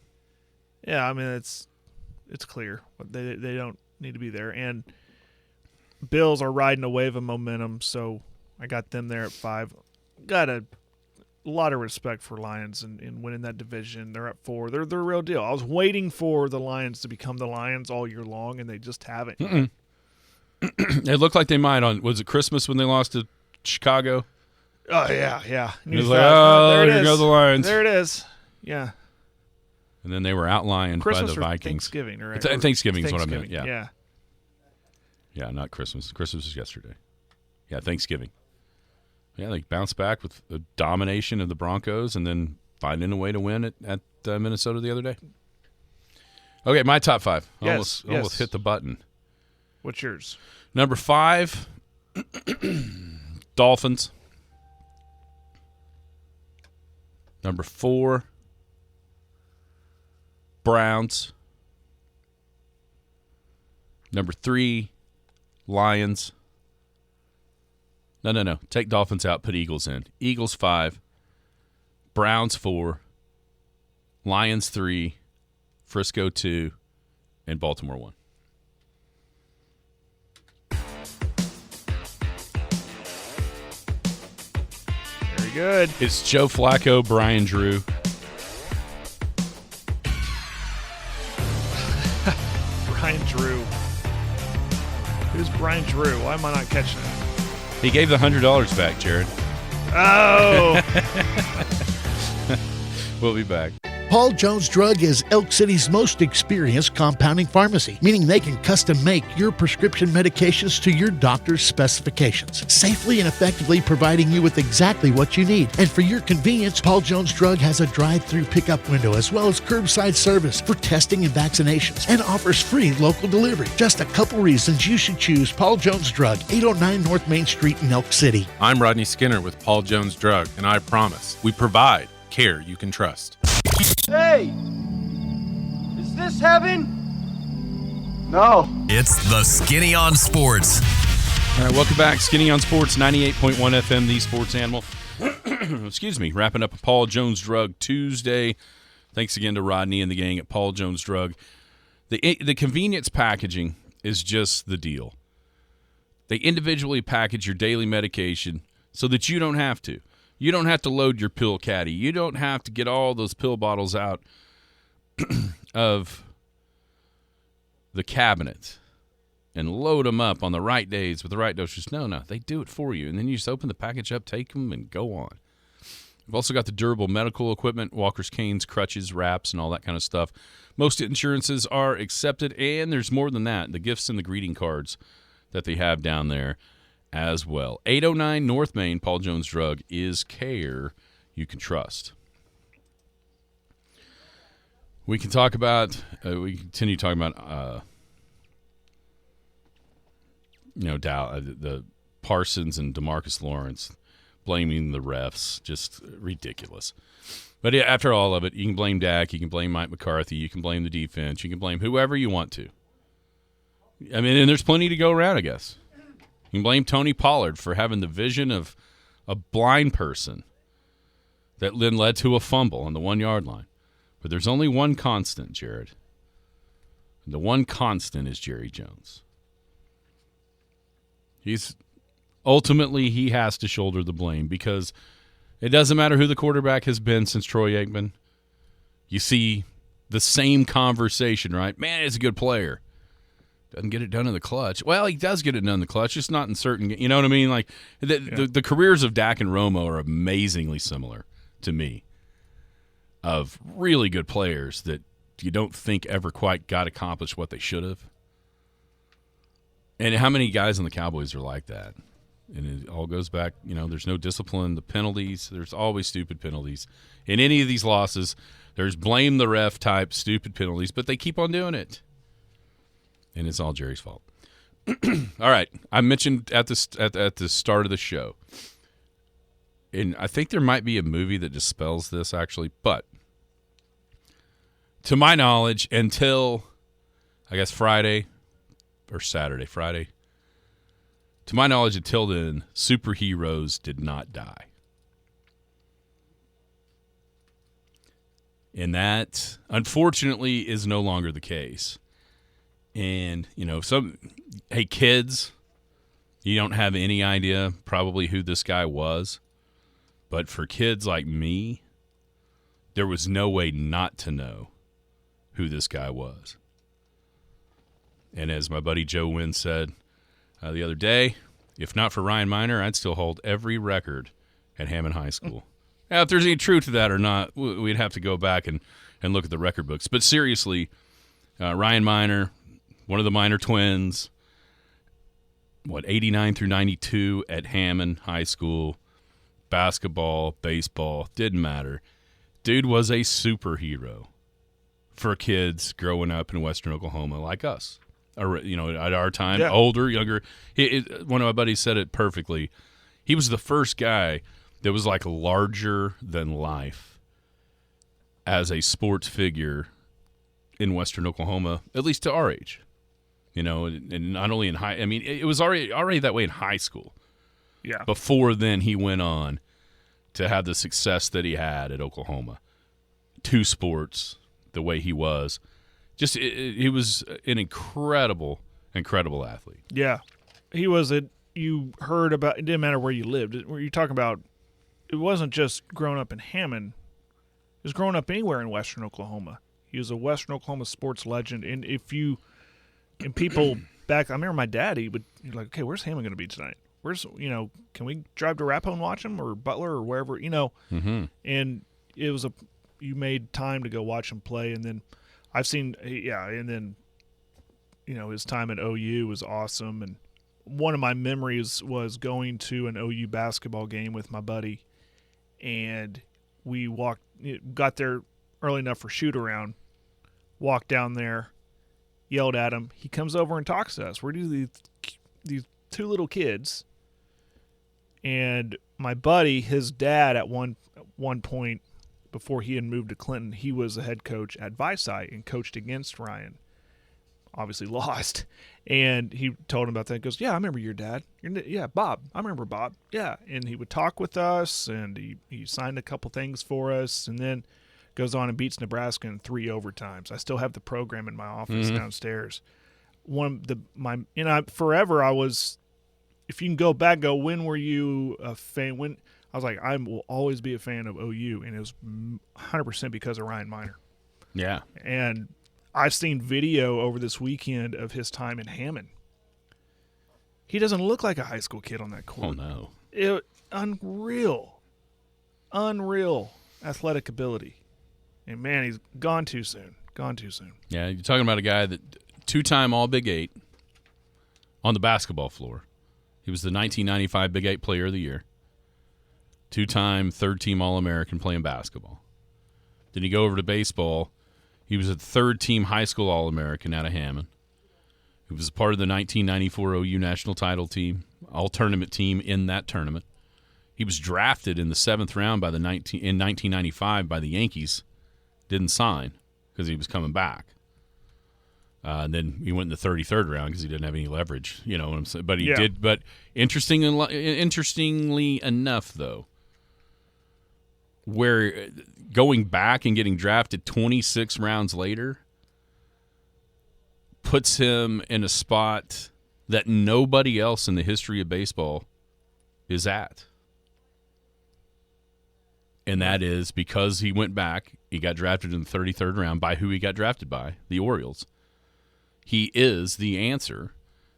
Yeah, I mean it's clear they don't need to be there, and Bills are riding a wave of momentum, so I got them there at 5. Got a lot of respect for Lions in winning that division. They're at 4. They're the real deal. I was waiting for the Lions to become the Lions all year long, and they just haven't. It looked like they might was it Christmas when they lost to Chicago? Oh, yeah. It was like, there you go, the Lions. There it is. Yeah. And then they were outlioned by the Vikings. Thanksgiving, right? Thanksgiving is what I meant, yeah. Yeah. Yeah, not Christmas. Christmas was yesterday. Yeah, Thanksgiving. Yeah, they bounced back with the domination of the Broncos and then finding a way to win at Minnesota the other day. Okay, my top 5. Almost hit the button. What's yours? Number 5, Dolphins. Number 4, Browns. Number 3, Lions. No. Take Dolphins out, put Eagles in. Eagles 5, Browns 4, Lions 3, Frisco 2, and Baltimore 1. Very good. It's Joe Flacco, Brian Drew. Brian Drew. Who's Brian Drew? Why am I not catching it? He gave the $100 back, Jared. Oh! We'll be back. Paul Jones Drug is Elk City's most experienced compounding pharmacy, meaning they can custom make your prescription medications to your doctor's specifications, safely and effectively providing you with exactly what you need. And for your convenience, Paul Jones Drug has a drive-through pickup window as well as curbside service for testing and vaccinations, and offers free local delivery. Just a couple reasons you should choose Paul Jones Drug, 809 North Main Street in Elk City. I'm Rodney Skinner with Paul Jones Drug, and I promise we provide care you can trust. Hey! Is this heaven? No. It's the Skinny on Sports. All right, welcome back. Skinny on Sports, 98.1 FM, the sports animal. Excuse me. Wrapping up a Paul Jones Drug Tuesday. Thanks again to Rodney and the gang at Paul Jones Drug. The convenience packaging is just the deal. They individually package your daily medication so that you don't have to. You don't have to load your pill caddy. You don't have to get all those pill bottles out of the cabinet and load them up on the right days with the right doses. No, they do it for you. And then you just open the package up, take them, and go on. We've also got the durable medical equipment, walkers, canes, crutches, wraps, and all that kind of stuff. Most insurances are accepted, and there's more than that. The gifts and the greeting cards that they have down there as well. 809 North Main, Paul Jones Drug is care you can trust. We can talk about, we continue talking about, the Parsons and DeMarcus Lawrence blaming the refs, just ridiculous. But after all of it, you can blame Dak, you can blame Mike McCarthy, you can blame the defense, you can blame whoever you want to. I mean, and there's plenty to go around, I guess. You can blame Tony Pollard for having the vision of a blind person that then led to a fumble on the 1-yard line. But there's only one constant, Jared. And the one constant is Jerry Jones. Ultimately, he has to shoulder the blame because it doesn't matter who the quarterback has been since Troy Aikman. You see the same conversation, right? Man, he's a good player. Doesn't get it done in the clutch. Well, he does get it done in the clutch, just not in certain. You know what I mean? Like the careers of Dak and Romo are amazingly similar to me. Of really good players that you don't think ever quite got accomplished what they should have. And how many guys on the Cowboys are like that? And it all goes back. There's no discipline. The penalties. There's always stupid penalties in any of these losses. There's blame the ref type stupid penalties, but they keep on doing it. And it's all Jerry's fault. All right. I mentioned at the start of the show, and I think there might be a movie that dispels this, actually. But to my knowledge, until, I guess, Friday or Saturday, Friday, to my knowledge, until then, superheroes did not die. And that, unfortunately, is no longer the case. And, hey, kids, you don't have any idea probably who this guy was. But for kids like me, there was no way not to know who this guy was. And as my buddy Joe Wynn said the other day, if not for Ryan Miner, I'd still hold every record at Hammond High School. Now, if there's any truth to that or not, we'd have to go back and look at the record books. But seriously, Ryan Miner, one of the Miner twins, 89 through 92 at Hammond High School, basketball, baseball, didn't matter. Dude was a superhero for kids growing up in Western Oklahoma like us. Or, at our time, older, younger. One of my buddies said it perfectly. He was the first guy that was like larger than life as a sports figure in Western Oklahoma, at least to our age. And not only in high, I mean, it was already that way in high school. Yeah. Before then, he went on to have the success that he had at Oklahoma. 2 sports, the way he was. Just, he was an incredible athlete. Yeah. He was you heard about, it didn't matter where you lived. Were you talking about, it wasn't just growing up in Hammond. It was growing up anywhere in Western Oklahoma. He was a Western Oklahoma sports legend. And people back, I remember my dad, you're like, okay, where's Hammond going to be tonight? Can we drive to Arapahoe and watch him, or Butler, or wherever, Mm-hmm. And it was you made time to go watch him play, and then I've seen and then his time at OU was awesome. And one of my memories was going to an OU basketball game with my buddy, and we got there early enough for shoot around, walked down there, yelled at him. He comes over and talks to us. We're these two little kids, and my buddy, his dad, at one point before he had moved to Clinton, he was a head coach at Visite and coached against Ryan. Obviously lost, and he told him about that. He goes, "Yeah, I remember your dad. Yeah, Bob. I remember Bob. Yeah." And he would talk with us, and he signed a couple things for us, and then goes on and beats Nebraska in 3 overtimes. I still have the program in my office downstairs. Forever I was. If you can go back, when were you a fan? When I was like, I will always be a fan of OU, and it was 100% because of Ryan Miner. Yeah, and I've seen video over this weekend of his time in Hammond. He doesn't look like a high school kid on that court. Oh, no. Unreal athletic ability. And, man, he's gone too soon. Yeah, you're talking about a guy that 2-time All-Big 8 on the basketball floor. He was the 1995 Big 8 Player of the Year. 2-time third-team All-American playing basketball. Then you go over to baseball. He was a third-team high school All-American out of Hammond. He was part of the 1994 OU national title team, all-tournament team in that tournament. He was drafted in the 7th round in 1995 by the Yankees. Didn't sign because he was coming back. And then he went in the 33rd round because he didn't have any leverage. You know what I'm saying? But he did. But interestingly enough, though, where going back and getting drafted 26 rounds later puts him in a spot that nobody else in the history of baseball is at. And that is because he went back, he got drafted in the 33rd round by who he got drafted by, the Orioles. He is the answer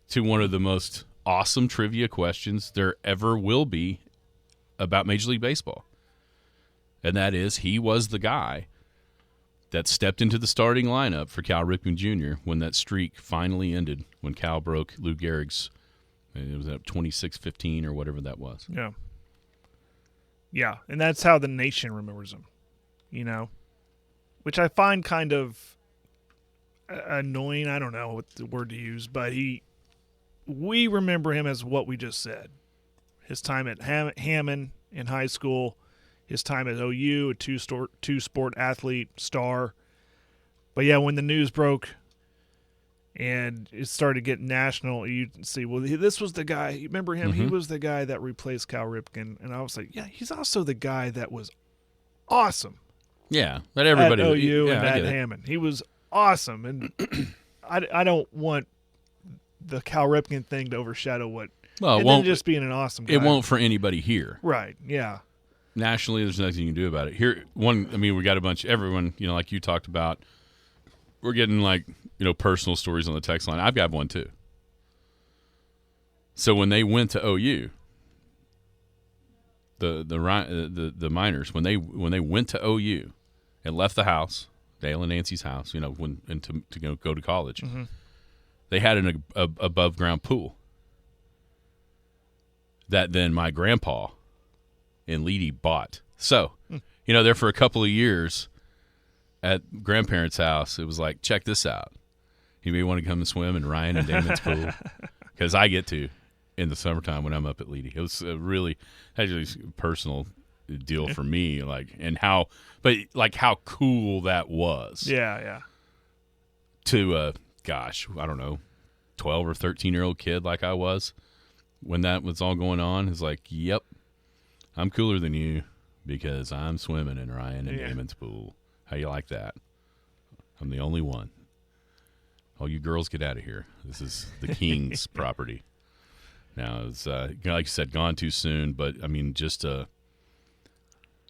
to one of the most awesome trivia questions there ever will be about Major League Baseball. And that is, he was the guy that stepped into the starting lineup for Cal Ripken Jr. when that streak finally ended, when Cal broke Lou Gehrig's, it was at 26-15 or whatever that was. Yeah. Yeah, and that's how the nation remembers him, which I find kind of annoying. I don't know what the word to use, but we remember him as what we just said. His time at Hammond in high school, his time at OU, a two-sport athlete, star. But, yeah, when the news broke and it started getting national, you see, well, this was the guy. Remember him? Mm-hmm. He was the guy that replaced Cal Ripken. And I was like, yeah, he's also the guy that was awesome. Yeah, that everybody at OU and at Hammond. He was awesome. And I don't want the Cal Ripken thing to overshadow what – well, it won't just being an awesome guy. It won't for anybody here. Right, yeah. Nationally, there's nothing you can do about it. Here, we got a bunch, everyone, like you talked about, we're getting personal stories on the text line. I've got one too. So when they went to OU, the Miners, when they went to OU and left the house, Dale and Nancy's house, to go to college, mm-hmm. they had an above ground pool that then my grandpa and Leedy bought. So, there for a couple of years at grandparents' house, it was like, check this out. You may want to come and swim in Ryan and Damon's pool because I get to in the summertime when I'm up at Leedy. It was actually a personal deal for me, how cool that was. Yeah. To I don't know, 12 or 13-year-old kid like I was when that was all going on. It's like, yep, I'm cooler than you because I'm swimming in Ryan and Damon's pool. How you like that? I'm the only one. All you girls get out of here. This is the king's property. Now, it's like you said, gone too soon, but just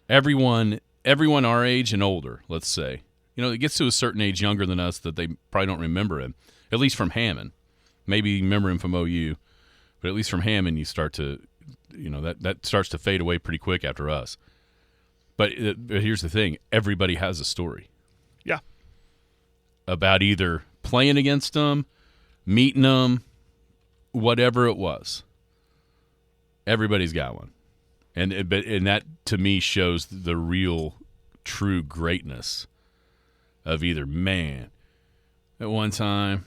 everyone our age and older, let's say, it gets to a certain age younger than us that they probably don't remember him, at least from Hammond. Maybe remember him from OU, but at least from Hammond, you start to, that starts to fade away pretty quick after us. But here's the thing. Everybody has a story. Yeah. About either playing against them, meeting them, whatever it was. Everybody's got one. And that, to me, shows the real, true greatness of either, man, at one time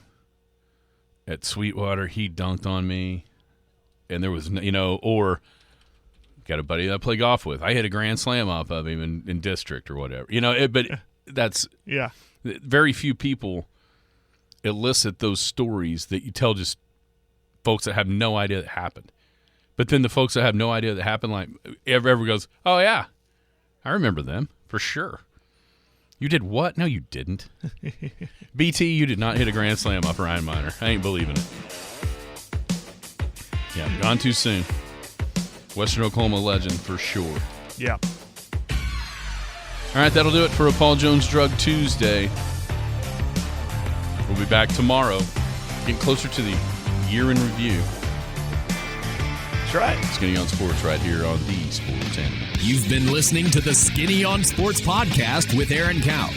at Sweetwater, he dunked on me, and there was, or got a buddy that I play golf with. I hit a grand slam off of him in district or whatever. But that's very few people elicit those stories that you tell just folks that have no idea that happened. But then the folks that have no idea that happened, like, everyone goes, oh, yeah, I remember them for sure. You did what? No, you didn't. BT, you did not hit a grand slam off Ryan Miner. I ain't believing it. Yeah, gone too soon. Western Oklahoma legend for sure. Yeah. All right, that'll do it for a Paul Jones Drug Tuesday. We'll be back tomorrow, getting closer to the year in review. That's right. Skinny on Sports right here on the Sports Animal. You've been listening to the Skinny on Sports podcast with Aaron Cow.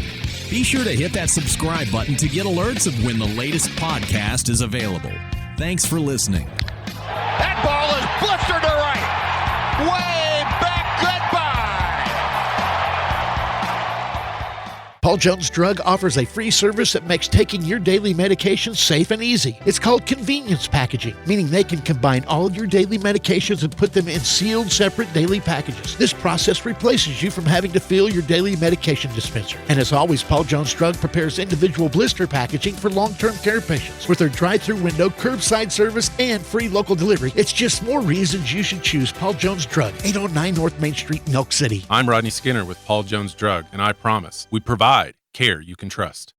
Be sure to hit that subscribe button to get alerts of when the latest podcast is available. Thanks for listening. That ball is blistered to right. Way back. Goodbye. Paul Jones Drug offers a free service that makes taking your daily medications safe and easy. It's called convenience packaging, meaning they can combine all of your daily medications and put them in sealed, separate daily packages. This process replaces you from having to fill your daily medication dispenser. And as always, Paul Jones Drug prepares individual blister packaging for long-term care patients. With their drive-through window, curbside service, and free local delivery, it's just more reasons you should choose Paul Jones Drug, 809 North Main Street in Elk City. I'm Rodney Skinner with Paul Jones Drug, and I promise we provide care you can trust.